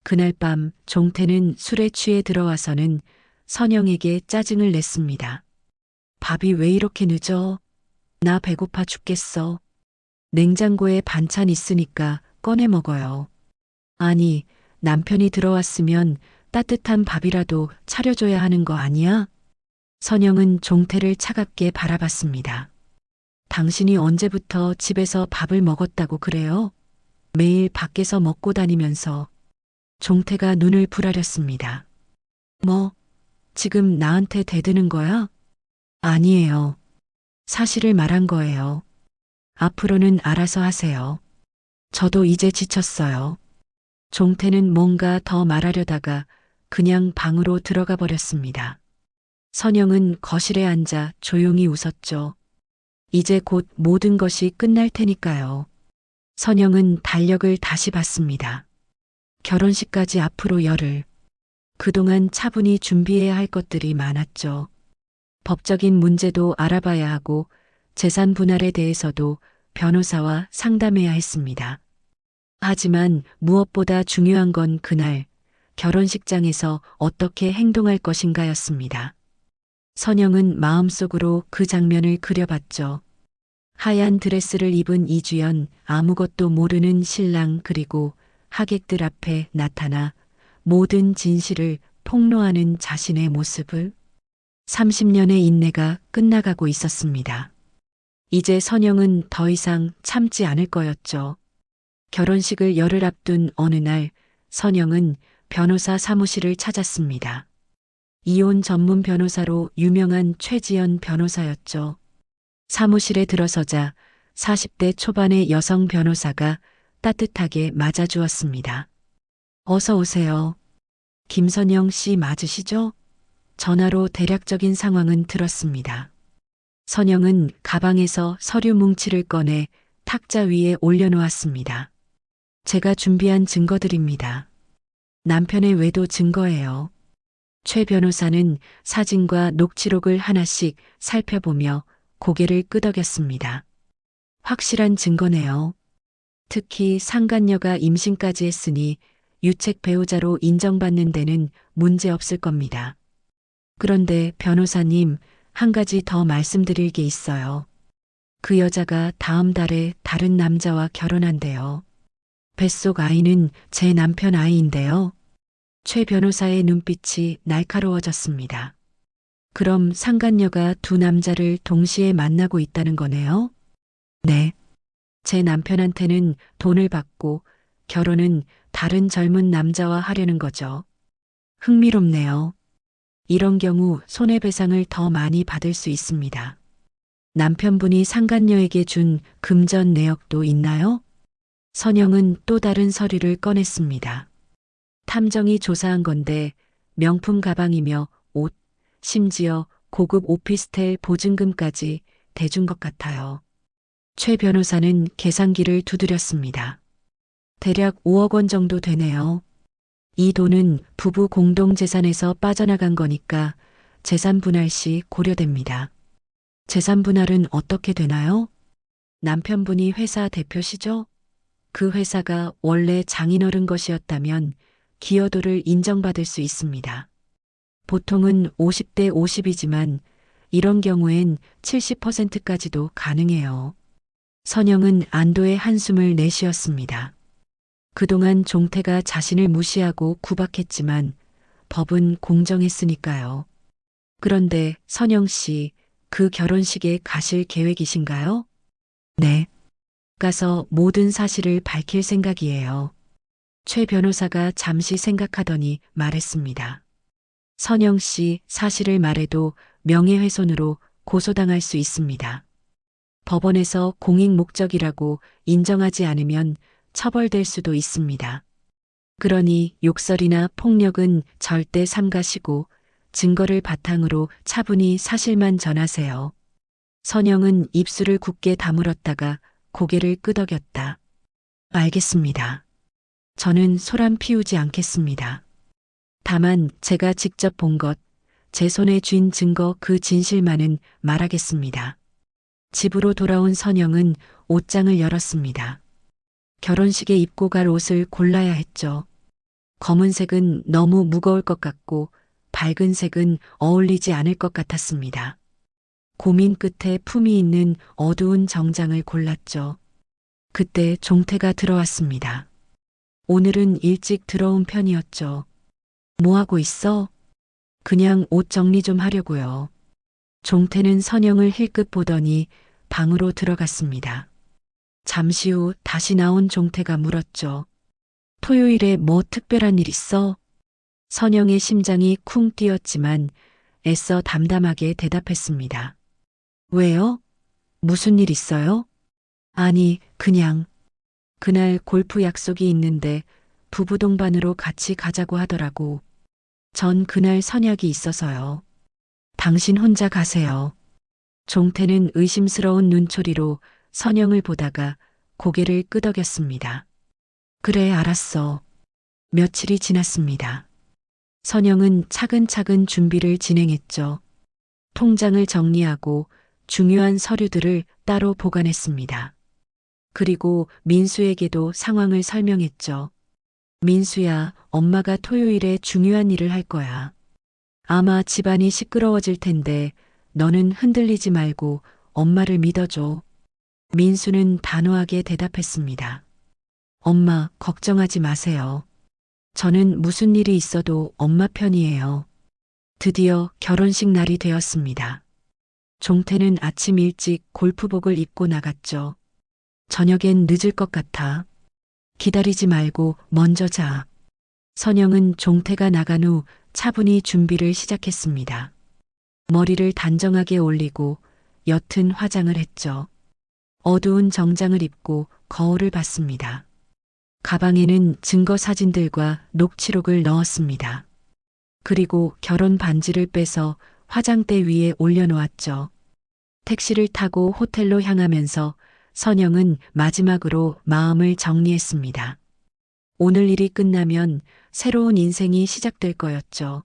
그날 밤 종태는 술에 취해 들어와서는 선영에게 짜증을 냈습니다. 밥이 왜 이렇게 늦어? 나 배고파 죽겠어. 냉장고에 반찬 있으니까 꺼내 먹어요. 아니, 남편이 들어왔으면 따뜻한 밥이라도 차려줘야 하는 거 아니야? 선영은 종태를 차갑게 바라봤습니다. 당신이 언제부터 집에서 밥을 먹었다고 그래요? 매일 밖에서 먹고 다니면서. 종태가 눈을 부라렸습니다. 뭐, 지금 나한테 대드는 거야? 아니에요. 사실을 말한 거예요. 앞으로는 알아서 하세요. 저도 이제 지쳤어요. 종태는 뭔가 더 말하려다가 그냥 방으로 들어가 버렸습니다. 선영은 거실에 앉아 조용히 웃었죠. 이제 곧 모든 것이 끝날 테니까요. 선영은 달력을 다시 봤습니다. 결혼식까지 앞으로 열흘. 그동안 차분히 준비해야 할 것들이 많았죠. 법적인 문제도 알아봐야 하고 재산 분할에 대해서도 변호사와 상담해야 했습니다. 하지만 무엇보다 중요한 건 그날 결혼식장에서 어떻게 행동할 것인가였습니다. 선영은 마음속으로 그 장면을 그려봤죠. 하얀 드레스를 입은 이주연, 아무것도 모르는 신랑, 그리고 하객들 앞에 나타나 모든 진실을 폭로하는 자신의 모습을. 30년의 인내가 끝나가고 있었습니다. 이제 선영은 더 이상 참지 않을 거였죠. 결혼식을 열흘 앞둔 어느 날 선영은 변호사 사무실을 찾았습니다. 이혼 전문 변호사로 유명한 최지연 변호사였죠. 사무실에 들어서자 40대 초반의 여성 변호사가 따뜻하게 맞아주었습니다. 어서 오세요. 김선영 씨 맞으시죠? 전화로 대략적인 상황은 들었습니다. 선영은 가방에서 서류 뭉치를 꺼내 탁자 위에 올려놓았습니다. 제가 준비한 증거들입니다. 남편의 외도 증거예요. 최 변호사는 사진과 녹취록을 하나씩 살펴보며 고개를 끄덕였습니다. 확실한 증거네요. 특히 상간녀가 임신까지 했으니 유책 배우자로 인정받는 데는 문제 없을 겁니다. 그런데 변호사님, 한 가지 더 말씀드릴 게 있어요. 그 여자가 다음 달에 다른 남자와 결혼한대요. 뱃속 아이는 제 남편 아이인데요. 최 변호사의 눈빛이 날카로워졌습니다. 그럼 상간녀가 두 남자를 동시에 만나고 있다는 거네요? 네. 제 남편한테는 돈을 받고 결혼은 다른 젊은 남자와 하려는 거죠. 흥미롭네요. 이런 경우 손해배상을 더 많이 받을 수 있습니다. 남편분이 상간녀에게 준 금전 내역도 있나요? 선영은 또 다른 서류를 꺼냈습니다. 탐정이 조사한 건데 명품 가방이며 옷, 심지어 고급 오피스텔 보증금까지 대준 것 같아요. 최 변호사는 계산기를 두드렸습니다. 대략 5억 원 정도 되네요. 이 돈은 부부 공동재산에서 빠져나간 거니까 재산 분할 시 고려됩니다. 재산 분할은 어떻게 되나요? 남편분이 회사 대표시죠? 그 회사가 원래 장인어른 것이었다면 기여도를 인정받을 수 있습니다. 보통은 50대 50이지만 이런 경우엔 70%까지도 가능해요. 선영은 안도의 한숨을 내쉬었습니다. 그동안 종태가 자신을 무시하고 구박했지만 법은 공정했으니까요. 그런데 선영 씨, 그 결혼식에 가실 계획이신가요? 네. 가서 모든 사실을 밝힐 생각이에요. 최 변호사가 잠시 생각하더니 말했습니다. 선영 씨 사실을 말해도 명예훼손으로 고소당할 수 있습니다. 법원에서 공익 목적이라고 인정하지 않으면 처벌될 수도 있습니다. 그러니 욕설이나 폭력은 절대 삼가시고 증거를 바탕으로 차분히 사실만 전하세요. 선영은 입술을 굳게 다물었다가 고개를 끄덕였다. 알겠습니다. 저는 소란 피우지 않겠습니다. 다만 제가 직접 본 것, 제 손에 쥔 증거 그 진실만은 말하겠습니다. 집으로 돌아온 선영은 옷장을 열었습니다. 결혼식에 입고 갈 옷을 골라야 했죠. 검은색은 너무 무거울 것 같고 밝은 색은 어울리지 않을 것 같았습니다. 고민 끝에 품이 있는 어두운 정장을 골랐죠. 그때 종태가 들어왔습니다. 오늘은 일찍 들어온 편이었죠. 뭐 하고 있어? 그냥 옷 정리 좀 하려고요. 종태는 선영을 힐끗 보더니 방으로 들어갔습니다. 잠시 후 다시 나온 종태가 물었죠. 토요일에 뭐 특별한 일 있어? 선영의 심장이 쿵 뛰었지만 애써 담담하게 대답했습니다. 왜요? 무슨 일 있어요? 아니, 그냥. 그날 골프 약속이 있는데 부부 동반으로 같이 가자고 하더라고. 전 그날 선약이 있어서요. 당신 혼자 가세요. 종태는 의심스러운 눈초리로 선영을 보다가 고개를 끄덕였습니다. 그래, 알았어. 며칠이 지났습니다. 선영은 차근차근 준비를 진행했죠. 통장을 정리하고 중요한 서류들을 따로 보관했습니다. 그리고 민수에게도 상황을 설명했죠. 민수야, 엄마가 토요일에 중요한 일을 할 거야. 아마 집안이 시끄러워질 텐데 너는 흔들리지 말고 엄마를 믿어줘. 민수는 단호하게 대답했습니다. 엄마, 걱정하지 마세요. 저는 무슨 일이 있어도 엄마 편이에요. 드디어 결혼식 날이 되었습니다. 종태는 아침 일찍 골프복을 입고 나갔죠. 저녁엔 늦을 것 같아. 기다리지 말고 먼저 자. 선영은 종태가 나간 후 차분히 준비를 시작했습니다. 머리를 단정하게 올리고 옅은 화장을 했죠. 어두운 정장을 입고 거울을 봤습니다. 가방에는 증거 사진들과 녹취록을 넣었습니다. 그리고 결혼 반지를 빼서 화장대 위에 올려놓았죠. 택시를 타고 호텔로 향하면서 선영은 마지막으로 마음을 정리했습니다. 오늘 일이 끝나면 새로운 인생이 시작될 거였죠.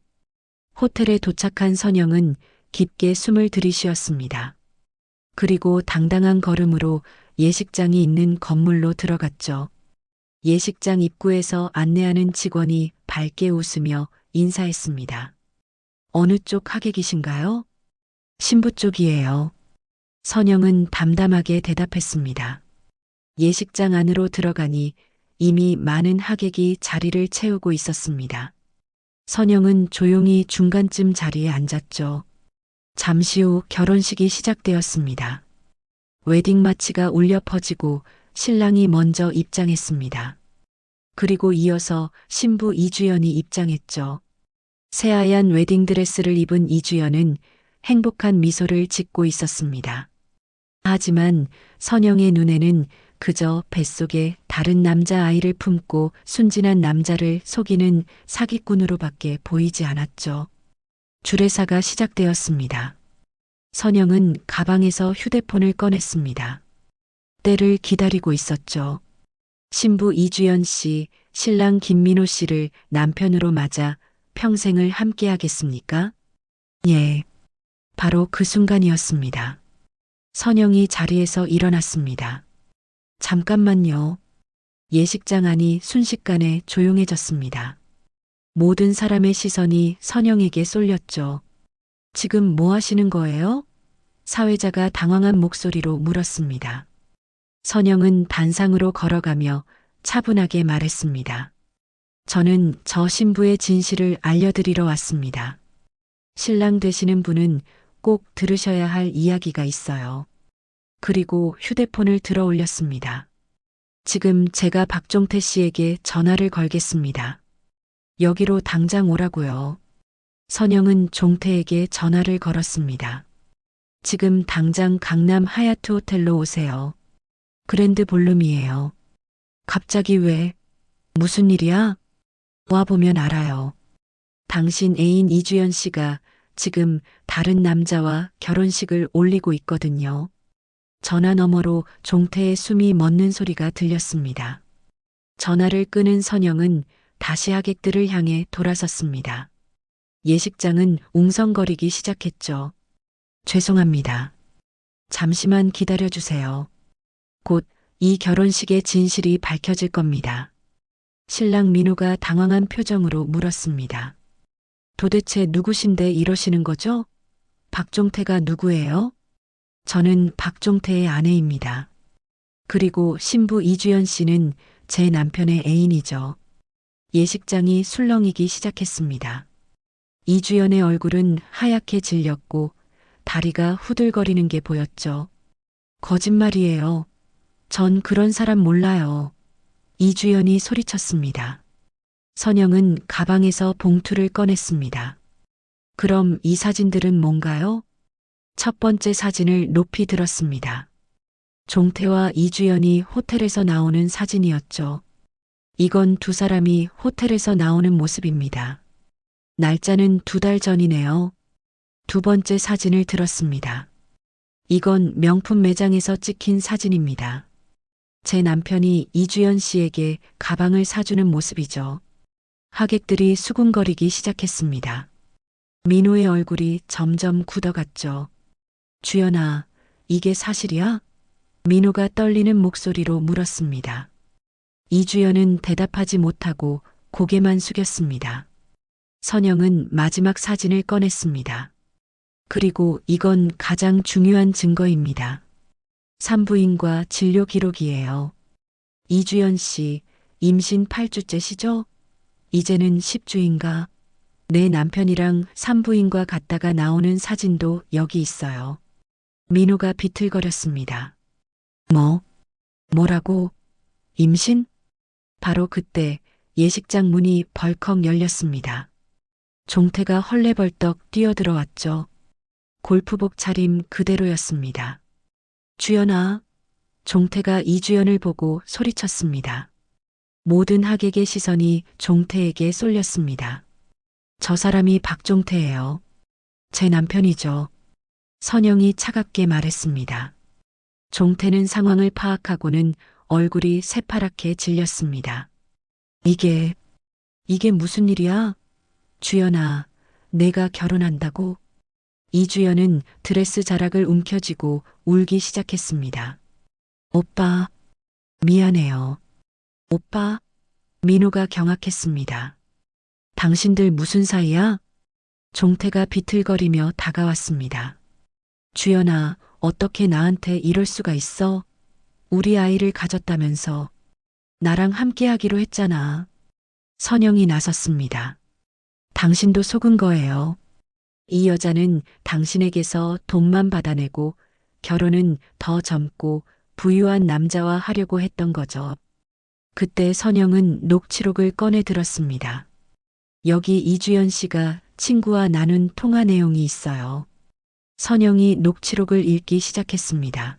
호텔에 도착한 선영은 깊게 숨을 들이쉬었습니다. 그리고 당당한 걸음으로 예식장이 있는 건물로 들어갔죠. 예식장 입구에서 안내하는 직원이 밝게 웃으며 인사했습니다. 어느 쪽 하객이신가요? 신부 쪽이에요. 선영은 담담하게 대답했습니다. 예식장 안으로 들어가니 이미 많은 하객이 자리를 채우고 있었습니다. 선영은 조용히 중간쯤 자리에 앉았죠. 잠시 후 결혼식이 시작되었습니다. 웨딩 마치가 울려 퍼지고 신랑이 먼저 입장했습니다. 그리고 이어서 신부 이주연이 입장했죠. 새하얀 웨딩드레스를 입은 이주연은 행복한 미소를 짓고 있었습니다. 하지만 선영의 눈에는 그저 뱃속에 다른 남자아이를 품고 순진한 남자를 속이는 사기꾼으로밖에 보이지 않았죠. 주례사가 시작되었습니다. 선영은 가방에서 휴대폰을 꺼냈습니다. 때를 기다리고 있었죠. 신부 이주연 씨, 신랑 김민호 씨를 남편으로 맞아 평생을 함께하겠습니까? 예. 바로 그 순간이었습니다. 선영이 자리에서 일어났습니다. 잠깐만요. 예식장 안이 순식간에 조용해졌습니다. 모든 사람의 시선이 선영에게 쏠렸죠. 지금 뭐 하시는 거예요? 사회자가 당황한 목소리로 물었습니다. 선영은 단상으로 걸어가며 차분하게 말했습니다. 저는 저 신부의 진실을 알려드리러 왔습니다. 신랑 되시는 분은 꼭 들으셔야 할 이야기가 있어요. 그리고 휴대폰을 들어 올렸습니다. 지금 제가 박종태 씨에게 전화를 걸겠습니다. 여기로 당장 오라고요. 선영은 종태에게 전화를 걸었습니다. 지금 당장 강남 하얏트 호텔로 오세요. 그랜드 볼룸이에요. 갑자기 왜? 무슨 일이야? 와보면 알아요. 당신 애인 이주연 씨가 지금 다른 남자와 결혼식을 올리고 있거든요. 전화 너머로 종태의 숨이 멎는 소리가 들렸습니다. 전화를 끊은 선영은 다시 하객들을 향해 돌아섰습니다. 예식장은 웅성거리기 시작했죠. 죄송합니다. 잠시만 기다려주세요. 곧 이 결혼식의 진실이 밝혀질 겁니다. 신랑 민호가 당황한 표정으로 물었습니다. 도대체 누구신데 이러시는 거죠? 박종태가 누구예요? 저는 박종태의 아내입니다. 그리고 신부 이주연 씨는 제 남편의 애인이죠. 예식장이 술렁이기 시작했습니다. 이주연의 얼굴은 하얗게 질렸고 다리가 후들거리는 게 보였죠. 거짓말이에요. 전 그런 사람 몰라요. 이주연이 소리쳤습니다. 선영은 가방에서 봉투를 꺼냈습니다. 그럼 이 사진들은 뭔가요? 첫 번째 사진을 높이 들었습니다. 종태와 이주연이 호텔에서 나오는 사진이었죠. 이건 두 사람이 호텔에서 나오는 모습입니다. 날짜는 2달 전이네요. 두 번째 사진을 들었습니다. 이건 명품 매장에서 찍힌 사진입니다. 제 남편이 이주연 씨에게 가방을 사주는 모습이죠. 하객들이 수군거리기 시작했습니다. 민호의 얼굴이 점점 굳어갔죠. 주연아, 이게 사실이야? 민호가 떨리는 목소리로 물었습니다. 이주연은 대답하지 못하고 고개만 숙였습니다. 선영은 마지막 사진을 꺼냈습니다. 그리고 이건 가장 중요한 증거입니다. 산부인과 진료 기록이에요. 이주연 씨, 임신 8주째시죠? 이제는 10주인가? 내 남편이랑 산부인과 갔다가 나오는 사진도 여기 있어요. 민호가 비틀거렸습니다. 뭐라고? 임신? 바로 그때 예식장 문이 벌컥 열렸습니다. 종태가 헐레벌떡 뛰어들어왔죠. 골프복 차림 그대로였습니다. 주연아, 종태가 이주연을 보고 소리쳤습니다. 모든 하객의 시선이 종태에게 쏠렸습니다. 저 사람이 박종태예요. 제 남편이죠. 선영이 차갑게 말했습니다. 종태는 상황을 파악하고는 얼굴이 새파랗게 질렸습니다. 이게 무슨 일이야? 주연아, 내가 결혼한다고? 이주연은 드레스 자락을 움켜쥐고 울기 시작했습니다. 오빠, 미안해요. 오빠? 민호가 경악했습니다. 당신들 무슨 사이야? 종태가 비틀거리며 다가왔습니다. 주연아, 어떻게 나한테 이럴 수가 있어? 우리 아이를 가졌다면서. 나랑 함께 하기로 했잖아. 선영이 나섰습니다. 당신도 속은 거예요. 이 여자는 당신에게서 돈만 받아내고 결혼은 더 젊고 부유한 남자와 하려고 했던 거죠. 그때 선영은 녹취록을 꺼내 들었습니다. 여기 이주연 씨가 친구와 나눈 통화 내용이 있어요. 선영이 녹취록을 읽기 시작했습니다.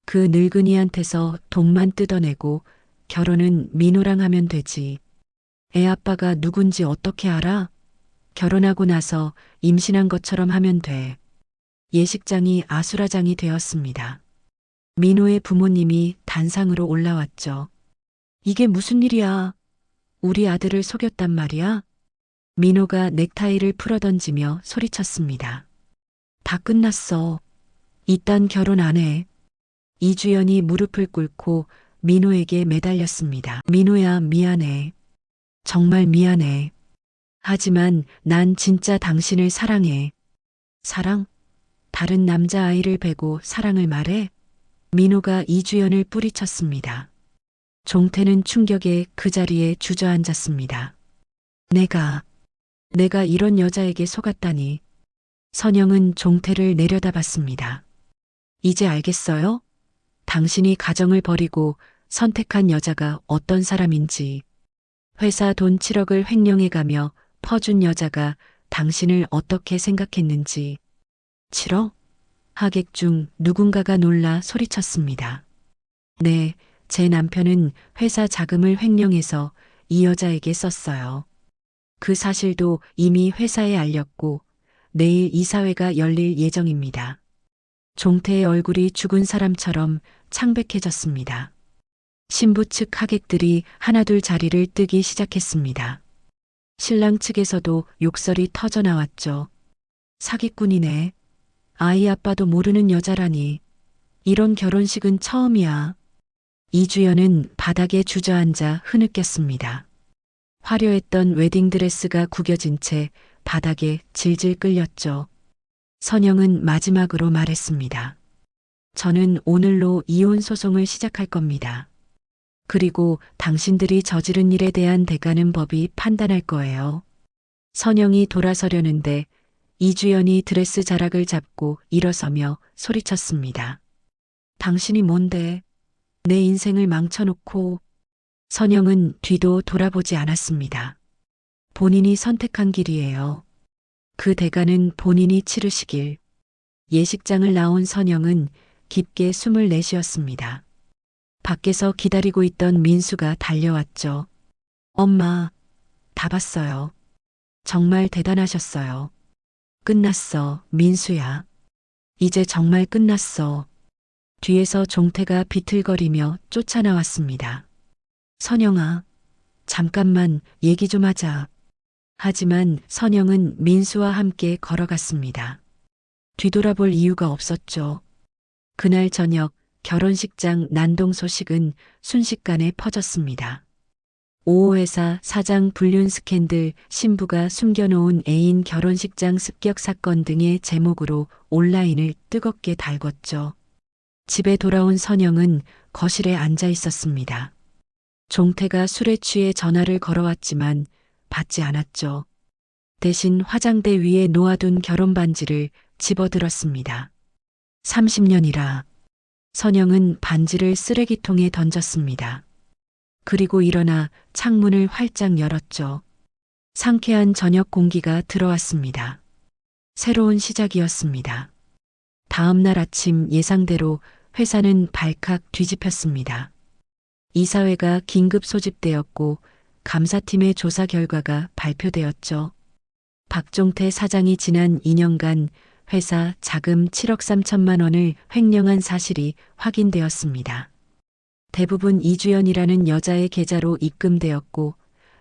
그 늙은이한테서 돈만 뜯어내고 결혼은 민호랑 하면 되지. 애 아빠가 누군지 어떻게 알아? 결혼하고 나서 임신한 것처럼 하면 돼. 예식장이 아수라장이 되었습니다. 민호의 부모님이 단상으로 올라왔죠. 이게 무슨 일이야? 우리 아들을 속였단 말이야? 민호가 넥타이를 풀어던지며 소리쳤습니다. 다 끝났어. 이딴 결혼 안 해. 이주연이 무릎을 꿇고 민호에게 매달렸습니다. 민호야, 미안해. 정말 미안해. 하지만 난 진짜 당신을 사랑해. 사랑? 다른 남자아이를 베고 사랑을 말해? 민호가 이주연을 뿌리쳤습니다. 종태는 충격에 그 자리에 주저앉았습니다. 내가 이런 여자에게 속았다니. 선영은 종태를 내려다봤습니다. 이제 알겠어요? 당신이 가정을 버리고 선택한 여자가 어떤 사람인지. 회사 돈 7억을 횡령해가며 퍼준 여자가 당신을 어떻게 생각했는지. 7억? 하객 중 누군가가 놀라 소리쳤습니다. 네, 제 남편은 회사 자금을 횡령해서 이 여자에게 썼어요. 그 사실도 이미 회사에 알렸고 내일 이사회가 열릴 예정입니다. 종태의 얼굴이 죽은 사람처럼 창백해졌습니다. 신부 측 하객들이 하나둘 자리를 뜨기 시작했습니다. 신랑 측에서도 욕설이 터져나왔죠. 사기꾼이네. 아이 아빠도 모르는 여자라니. 이런 결혼식은 처음이야. 이주연은 바닥에 주저앉아 흐느꼈습니다. 화려했던 웨딩드레스가 구겨진 채 바닥에 질질 끌렸죠. 선영은 마지막으로 말했습니다. 저는 오늘로 이혼 소송을 시작할 겁니다. 그리고 당신들이 저지른 일에 대한 대가는 법이 판단할 거예요. 선영이 돌아서려는데 이주연이 드레스 자락을 잡고 일어서며 소리쳤습니다. 당신이 뭔데? 내 인생을 망쳐놓고. 선영은 뒤도 돌아보지 않았습니다. 본인이 선택한 길이에요. 그 대가는 본인이 치르시길. 예식장을 나온 선영은 깊게 숨을 내쉬었습니다. 밖에서 기다리고 있던 민수가 달려왔죠. 엄마, 다 봤어요. 정말 대단하셨어요. 끝났어, 민수야. 이제 정말 끝났어. 뒤에서 종태가 비틀거리며 쫓아나왔습니다. 선영아, 잠깐만 얘기 좀 하자. 하지만 선영은 민수와 함께 걸어갔습니다. 뒤돌아볼 이유가 없었죠. 그날 저녁 결혼식장 난동 소식은 순식간에 퍼졌습니다. 5호회사 사장 불륜 스캔들, 신부가 숨겨놓은 애인 결혼식장 습격 사건 등의 제목으로 온라인을 뜨겁게 달궜죠. 집에 돌아온 선영은 거실에 앉아 있었습니다. 종태가 술에 취해 전화를 걸어왔지만 받지 않았죠. 대신 화장대 위에 놓아둔 결혼 반지를 집어들었습니다. 30년이라. 선영은 반지를 쓰레기통에 던졌습니다. 그리고 일어나 창문을 활짝 열었죠. 상쾌한 저녁 공기가 들어왔습니다. 새로운 시작이었습니다. 다음 날 아침 예상대로 회사는 발칵 뒤집혔습니다. 이사회가 긴급 소집되었고 감사팀의 조사 결과가 발표되었죠. 박종태 사장이 지난 2년간 회사 자금 7억 3천만 원을 횡령한 사실이 확인되었습니다. 대부분 이주연이라는 여자의 계좌로 입금되었고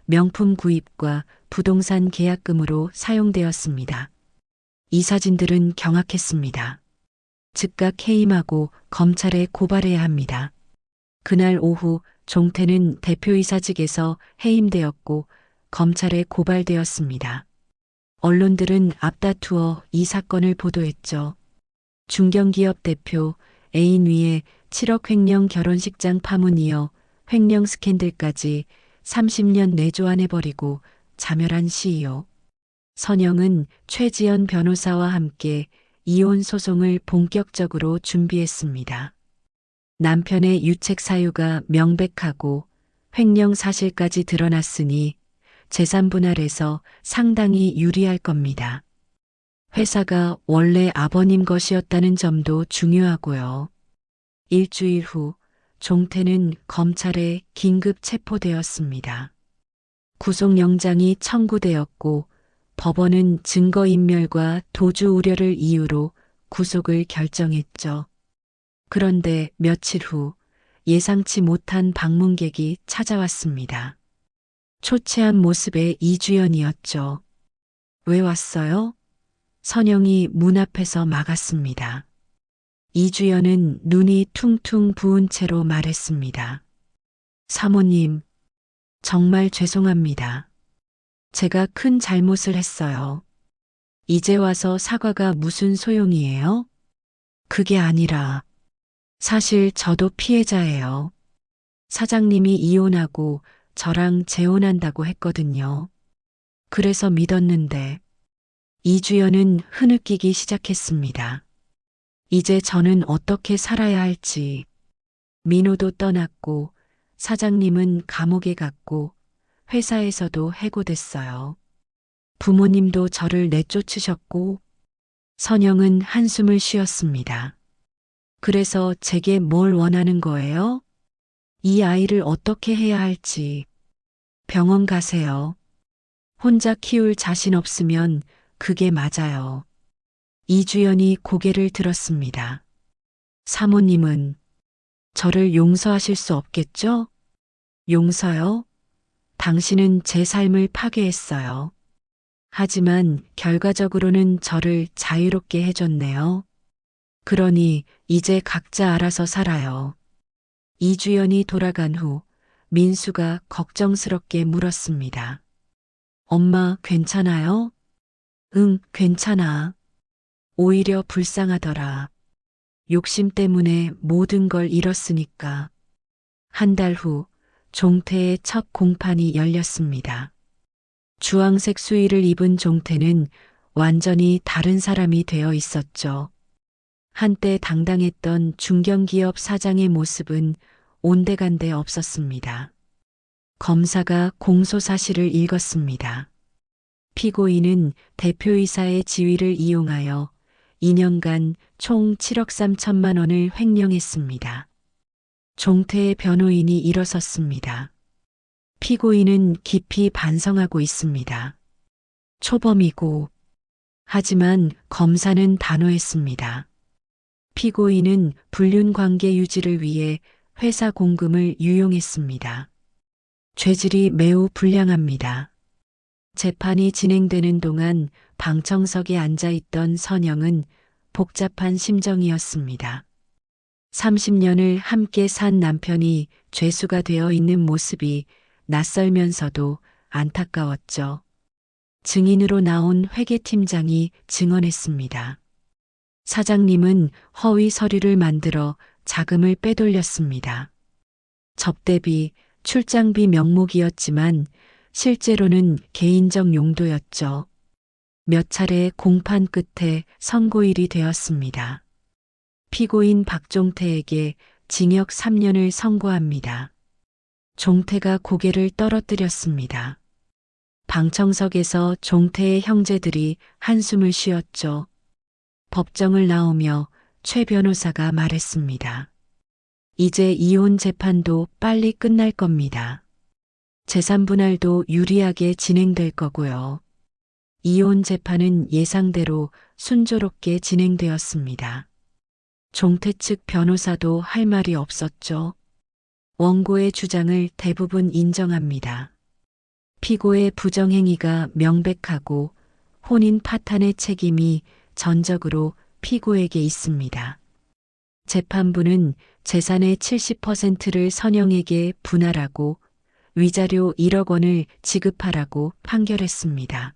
명품 구입과 부동산 계약금으로 사용되었습니다. 이 사진들은 경악했습니다. 즉각 해임하고 검찰에 고발해야 합니다. 그날 오후 종태는 대표이사직에서 해임되었고 검찰에 고발되었습니다. 언론들은 앞다투어 이 사건을 보도했죠. 중견기업 대표, 애인 위에 7억 횡령 결혼식장 파문 이어 횡령 스캔들까지 30년 내조안해버리고 자멸한 CEO. 선영은 최지연 변호사와 함께 이혼 소송을 본격적으로 준비했습니다. 남편의 유책 사유가 명백하고 횡령 사실까지 드러났으니 재산 분할에서 상당히 유리할 겁니다. 회사가 원래 아버님 것이었다는 점도 중요하고요. 일주일 후 종태는 검찰에 긴급 체포되었습니다. 구속영장이 청구되었고 법원은 증거인멸과 도주 우려를 이유로 구속을 결정했죠. 그런데 며칠 후 예상치 못한 방문객이 찾아왔습니다. 초췌한 모습의 이주연이었죠. 왜 왔어요? 선영이 문 앞에서 막았습니다. 이주연은 눈이 퉁퉁 부은 채로 말했습니다. 사모님, 정말 죄송합니다. 제가 큰 잘못을 했어요. 이제 와서 사과가 무슨 소용이에요? 그게 아니라, 사실 저도 피해자예요. 사장님이 이혼하고 저랑 재혼한다고 했거든요. 그래서 믿었는데, 이주연은 흐느끼기 시작했습니다. 이제 저는 어떻게 살아야 할지. 민호도 떠났고, 사장님은 감옥에 갔고, 회사에서도 해고됐어요. 부모님도 저를 내쫓으셨고, 선영은 한숨을 쉬었습니다. 그래서 제게 뭘 원하는 거예요? 이 아이를 어떻게 해야 할지. 병원 가세요. 혼자 키울 자신 없으면 그게 맞아요. 이주연이 고개를 들었습니다. 사모님은 저를 용서하실 수 없겠죠? 용서요? 당신은 제 삶을 파괴했어요. 하지만 결과적으로는 저를 자유롭게 해줬네요. 그러니 이제 각자 알아서 살아요. 이주연이 돌아간 후 민수가 걱정스럽게 물었습니다. 엄마 괜찮아요? 응, 괜찮아. 오히려 불쌍하더라. 욕심 때문에 모든 걸 잃었으니까. 한 달 후 종태의 첫 공판이 열렸습니다. 주황색 수의를 입은 종태는 완전히 다른 사람이 되어 있었죠. 한때 당당했던 중견기업 사장의 모습은 온데간데 없었습니다. 검사가 공소사실을 읽었습니다. 피고인은 대표이사의 지위를 이용하여 2년간 총 7억 3천만 원을 횡령했습니다. 종태의 변호인이 일어섰습니다. 피고인은 깊이 반성하고 있습니다. 초범이고, 하지만 검사는 단호했습니다. 피고인은 불륜 관계 유지를 위해 회사 공금을 유용했습니다. 죄질이 매우 불량합니다. 재판이 진행되는 동안 방청석에 앉아 있던 선영은 복잡한 심정이었습니다. 30년을 함께 산 남편이 죄수가 되어 있는 모습이 낯설면서도 안타까웠죠. 증인으로 나온 회계팀장이 증언했습니다. 사장님은 허위 서류를 만들어 자금을 빼돌렸습니다. 접대비, 출장비 명목이었지만 실제로는 개인적 용도였죠. 몇 차례 공판 끝에 선고일이 되었습니다. 피고인 박종태에게 징역 3년을 선고합니다. 종태가 고개를 떨어뜨렸습니다. 방청석에서 종태의 형제들이 한숨을 쉬었죠. 법정을 나오며 최 변호사가 말했습니다. 이제 이혼 재판도 빨리 끝날 겁니다. 재산 분할도 유리하게 진행될 거고요. 이혼 재판은 예상대로 순조롭게 진행되었습니다. 종태 측 변호사도 할 말이 없었죠. 원고의 주장을 대부분 인정합니다. 피고의 부정행위가 명백하고 혼인 파탄의 책임이 전적으로 피고에게 있습니다. 재판부는 재산의 70%를 선영에게 분할하고 위자료 1억 원을 지급하라고 판결했습니다.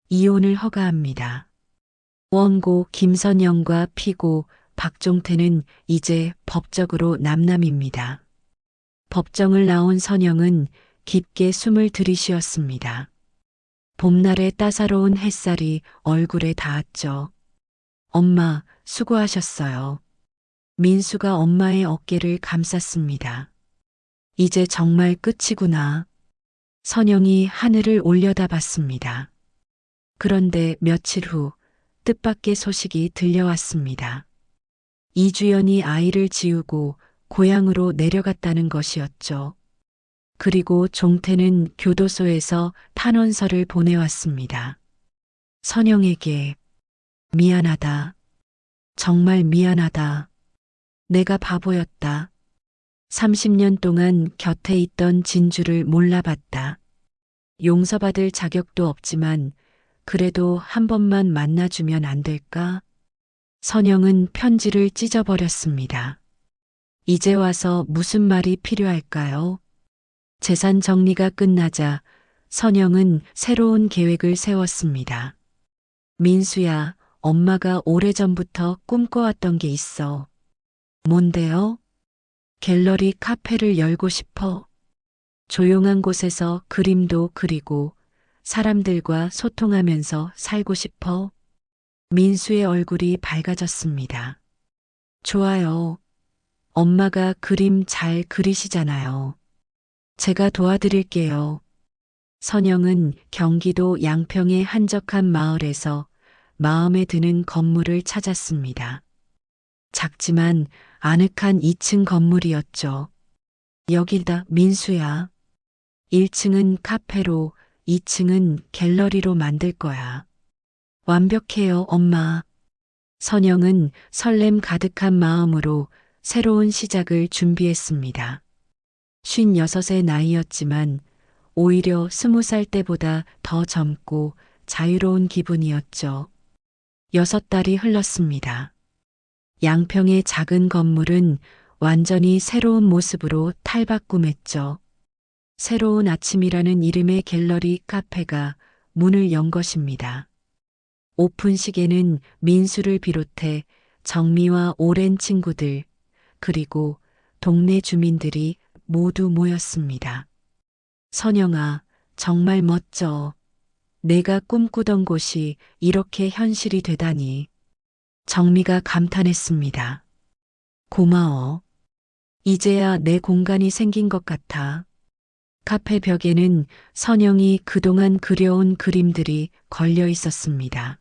이혼을 허가합니다. 원고 김선영과 피고 박종태는 이제 법적으로 남남입니다. 법정을 나온 선영은 깊게 숨을 들이쉬었습니다. 봄날의 따사로운 햇살이 얼굴에 닿았죠. 엄마, 수고하셨어요. 민수가 엄마의 어깨를 감쌌습니다. 이제 정말 끝이구나. 선영이 하늘을 올려다봤습니다. 그런데 며칠 후 뜻밖의 소식이 들려왔습니다. 이주연이 아이를 지우고 고향으로 내려갔다는 것이었죠. 그리고 종태는 교도소에서 탄원서를 보내왔습니다. 선영에게 미안하다. 정말 미안하다. 내가 바보였다. 30년 동안 곁에 있던 진주를 몰라봤다. 용서받을 자격도 없지만 그래도 한 번만 만나주면 안 될까? 선영은 편지를 찢어버렸습니다. 이제 와서 무슨 말이 필요할까요? 재산 정리가 끝나자 선영은 새로운 계획을 세웠습니다. 민수야, 엄마가 오래전부터 꿈꿔왔던 게 있어. 뭔데요? 갤러리 카페를 열고 싶어. 조용한 곳에서 그림도 그리고 사람들과 소통하면서 살고 싶어. 민수의 얼굴이 밝아졌습니다. 좋아요. 엄마가 그림 잘 그리시잖아요. 제가 도와드릴게요. 선영은 경기도 양평의 한적한 마을에서 마음에 드는 건물을 찾았습니다. 작지만 아늑한 2층 건물이었죠. 여기다, 민수야. 1층은 카페로, 2층은 갤러리로 만들 거야. 완벽해요, 엄마. 선영은 설렘 가득한 마음으로 새로운 시작을 준비했습니다. 56의 나이였지만 오히려 20살 때보다 더 젊고 자유로운 기분이었죠. 6달이 흘렀습니다. 양평의 작은 건물은 완전히 새로운 모습으로 탈바꿈했죠. 새로운 아침이라는 이름의 갤러리 카페가 문을 연 것입니다. 오픈식에는 민수를 비롯해 정미와 오랜 친구들, 그리고 동네 주민들이 모두 모였습니다. 선영아, 정말 멋져. 내가 꿈꾸던 곳이 이렇게 현실이 되다니. 정미가 감탄했습니다. 고마워. 이제야 내 공간이 생긴 것 같아. 카페 벽에는 선영이 그동안 그려온 그림들이 걸려 있었습니다.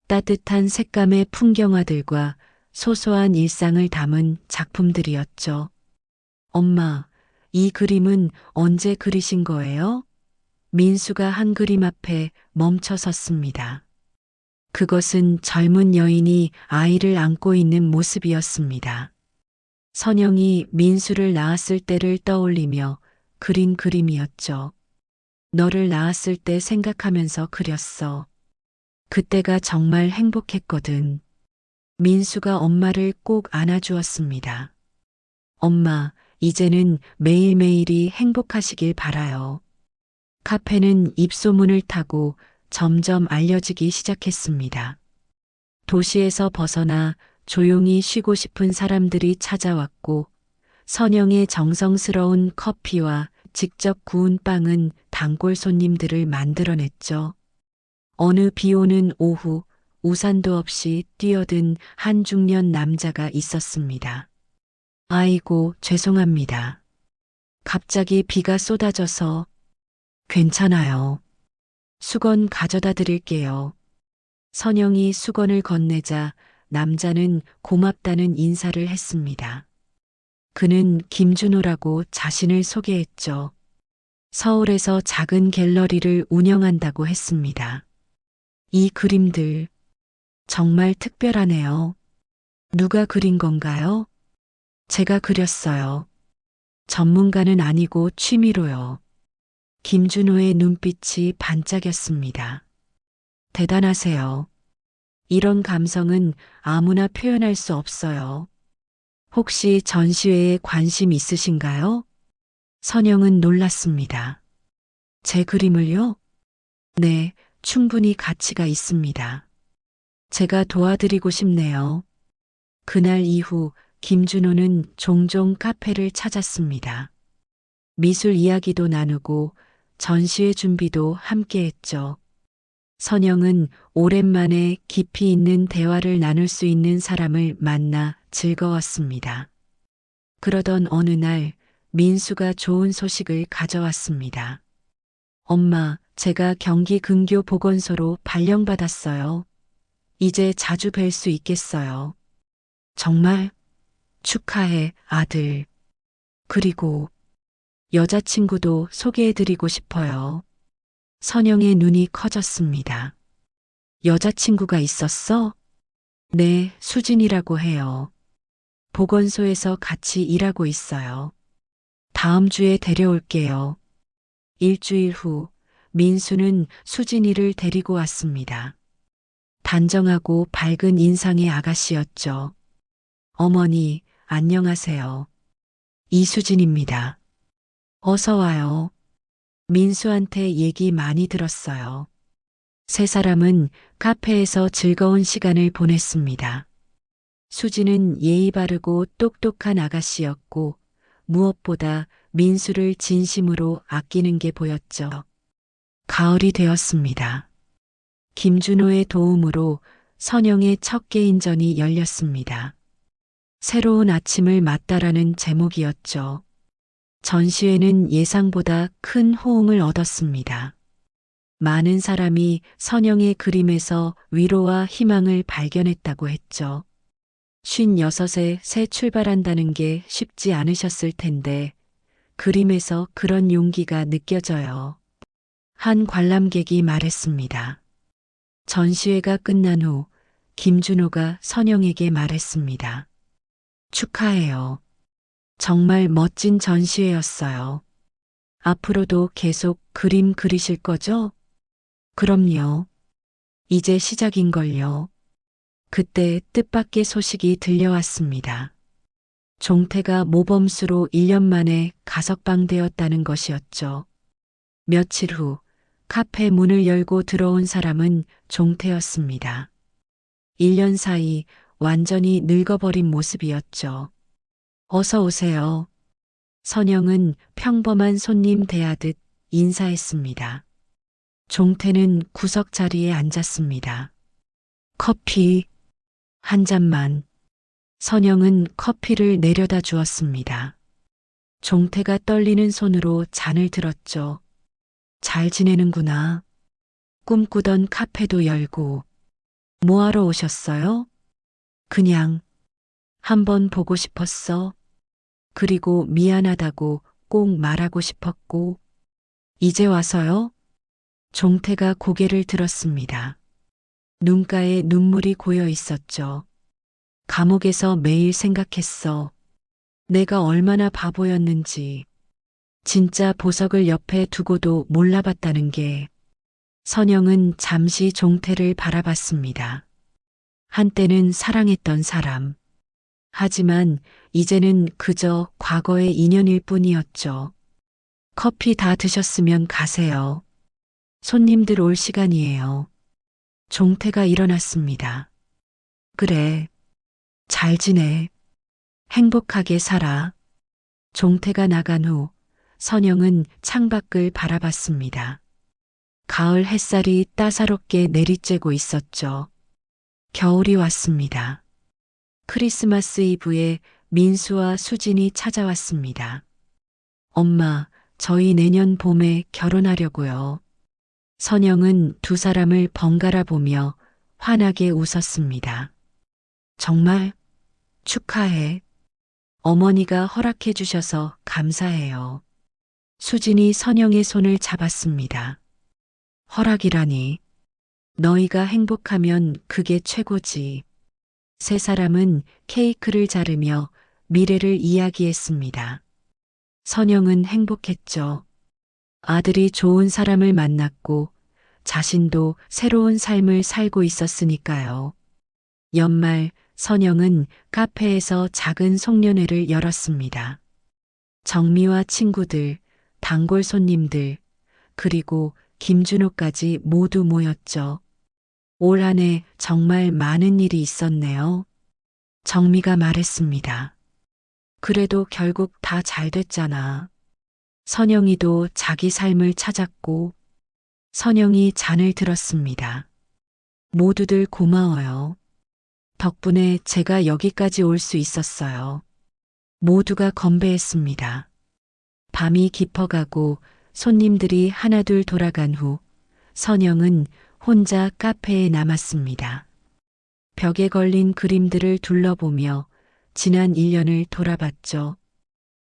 따뜻한 색감의 풍경화들과 소소한 일상을 담은 작품들이었죠. 엄마, 이 그림은 언제 그리신 거예요? 민수가 한 그림 앞에 멈춰 섰습니다. 그것은 젊은 여인이 아이를 안고 있는 모습이었습니다. 선영이 민수를 낳았을 때를 떠올리며 그린 그림이었죠. 너를 낳았을 때 생각하면서 그렸어. 그때가 정말 행복했거든. 민수가 엄마를 꼭 안아주었습니다. 엄마, 이제는 매일매일이 행복하시길 바라요. 카페는 입소문을 타고 점점 알려지기 시작했습니다. 도시에서 벗어나 조용히 쉬고 싶은 사람들이 찾아왔고 선영의 정성스러운 커피와 직접 구운 빵은 단골 손님들을 만들어냈죠. 어느 비 오는 오후 우산도 없이 뛰어든 한 중년 남자가 있었습니다. 아이고, 죄송합니다. 갑자기 비가 쏟아져서 괜찮아요. 수건 가져다 드릴게요. 선영이 수건을 건네자 남자는 고맙다는 인사를 했습니다. 그는 김준호라고 자신을 소개했죠. 서울에서 작은 갤러리를 운영한다고 했습니다. 이 그림들 정말 특별하네요. 누가 그린 건가요? 제가 그렸어요. 전문가는 아니고 취미로요. 김준호의 눈빛이 반짝였습니다. 대단하세요. 이런 감성은 아무나 표현할 수 없어요. 혹시 전시회에 관심 있으신가요? 선영은 놀랐습니다. 제 그림을요? 네, 충분히 가치가 있습니다. 제가 도와드리고 싶네요. 그날 이후 김준호는 종종 카페를 찾았습니다. 미술 이야기도 나누고 전시회 준비도 함께 했죠. 선영은 오랜만에 깊이 있는 대화를 나눌 수 있는 사람을 만나 즐거웠습니다. 그러던 어느 날 민수가 좋은 소식을 가져왔습니다. 엄마, 제가 경기 근교 보건소로 발령받았어요. 이제 자주 뵐 수 있겠어요. 정말? 축하해, 아들. 그리고 여자친구도 소개해드리고 싶어요. 선영의 눈이 커졌습니다. 여자친구가 있었어? 네, 수진이라고 해요. 보건소에서 같이 일하고 있어요. 다음 주에 데려올게요. 일주일 후, 민수는 수진이를 데리고 왔습니다. 단정하고 밝은 인상의 아가씨였죠. 어머니, 안녕하세요. 이수진입니다. 어서 와요. 민수한테 얘기 많이 들었어요. 세 사람은 카페에서 즐거운 시간을 보냈습니다. 수지는 예의 바르고 똑똑한 아가씨였고 무엇보다 민수를 진심으로 아끼는 게 보였죠. 가을이 되었습니다. 김준호의 도움으로 선영의 첫 개인전이 열렸습니다. 새로운 아침을 맞다라는 제목이었죠. 전시회는 예상보다 큰 호응을 얻었습니다. 많은 사람이 선영의 그림에서 위로와 희망을 발견했다고 했죠. 56에 새 출발한다는 게 쉽지 않으셨을 텐데 그림에서 그런 용기가 느껴져요. 한 관람객이 말했습니다. 전시회가 끝난 후 김준호가 선영에게 말했습니다. 축하해요. 정말 멋진 전시회였어요. 앞으로도 계속 그림 그리실 거죠? 그럼요. 이제 시작인걸요. 그때 뜻밖의 소식이 들려왔습니다. 종태가 모범수로 1년 만에 가석방되었다는 것이었죠. 며칠 후 카페 문을 열고 들어온 사람은 종태였습니다. 1년 사이 완전히 늙어버린 모습이었죠. 어서 오세요. 선영은 평범한 손님 대하듯 인사했습니다. 종태는 구석 자리에 앉았습니다. 커피 한 잔만. 선영은 커피를 내려다 주었습니다. 종태가 떨리는 손으로 잔을 들었죠. 잘 지내는구나. 꿈꾸던 카페도 열고. 뭐하러 오셨어요? 그냥 한번 보고 싶었어. 그리고 미안하다고 꼭 말하고 싶었고. 이제 와서요? 종태가 고개를 들었습니다. 눈가에 눈물이 고여 있었죠. 감옥에서 매일 생각했어. 내가 얼마나 바보였는지. 진짜 보석을 옆에 두고도 몰라봤다는 게. 선영은 잠시 종태를 바라봤습니다. 한때는 사랑했던 사람. 하지만 이제는 그저 과거의 인연일 뿐이었죠. 커피 다 드셨으면 가세요. 손님들 올 시간이에요. 종태가 일어났습니다. 그래. 잘 지내. 행복하게 살아. 종태가 나간 후 선영은 창밖을 바라봤습니다. 가을 햇살이 따사롭게 내리쬐고 있었죠. 겨울이 왔습니다. 크리스마스 이브에 민수와 수진이 찾아왔습니다. 엄마, 저희 내년 봄에 결혼하려고요. 선영은 두 사람을 번갈아 보며 환하게 웃었습니다. 정말 축하해. 어머니가 허락해 주셔서 감사해요. 수진이 선영의 손을 잡았습니다. 허락이라니. 너희가 행복하면 그게 최고지. 세 사람은 케이크를 자르며 미래를 이야기했습니다. 선영은 행복했죠. 아들이 좋은 사람을 만났고 자신도 새로운 삶을 살고 있었으니까요. 연말 선영은 카페에서 작은 송년회를 열었습니다. 정미와 친구들, 단골 손님들, 그리고 김준호까지 모두 모였죠. 올 한 해 정말 많은 일이 있었네요. 정미가 말했습니다. 그래도 결국 다 잘 됐잖아. 선영이도 자기 삶을 찾았고, 선영이 잔을 들었습니다. 모두들 고마워요. 덕분에 제가 여기까지 올 수 있었어요. 모두가 건배했습니다. 밤이 깊어가고 손님들이 하나둘 돌아간 후 선영은 혼자 카페에 남았습니다. 벽에 걸린 그림들을 둘러보며 지난 1년을 돌아봤죠.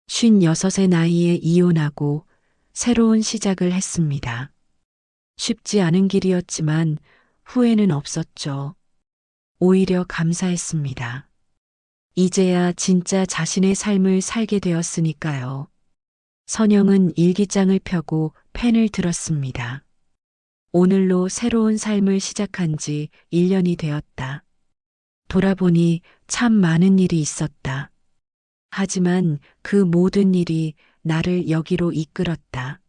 56의 나이에 이혼하고 새로운 시작을 했습니다. 쉽지 않은 길이었지만 후회는 없었죠. 오히려 감사했습니다. 이제야 진짜 자신의 삶을 살게 되었으니까요. 선영은 일기장을 펴고 펜을 들었습니다. 오늘로 새로운 삶을 시작한 지 1년이 되었다. 돌아보니 참 많은 일이 있었다. 하지만 그 모든 일이 나를 여기로 이끌었다.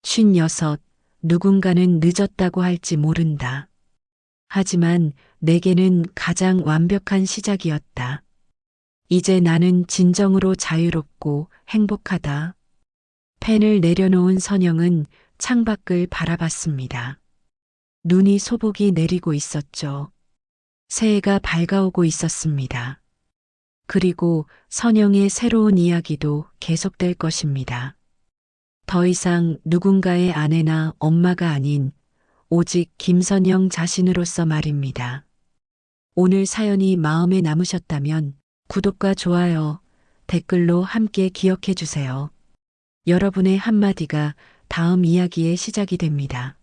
56, 누군가는 늦었다고 할지 모른다. 하지만 내게는 가장 완벽한 시작이었다. 이제 나는 진정으로 자유롭고 행복하다. 펜을 내려놓은 선영은 창밖을 바라봤습니다. 눈이 소복이 내리고 있었죠. 새해가 밝아오고 있었습니다. 그리고 선영의 새로운 이야기도 계속될 것입니다. 더 이상 누군가의 아내나 엄마가 아닌 오직 김선영 자신으로서 말입니다. 오늘 사연이 마음에 남으셨다면 구독과 좋아요, 댓글로 함께 기억해 주세요. 여러분의 한마디가 다음 이야기의 시작이 됩니다.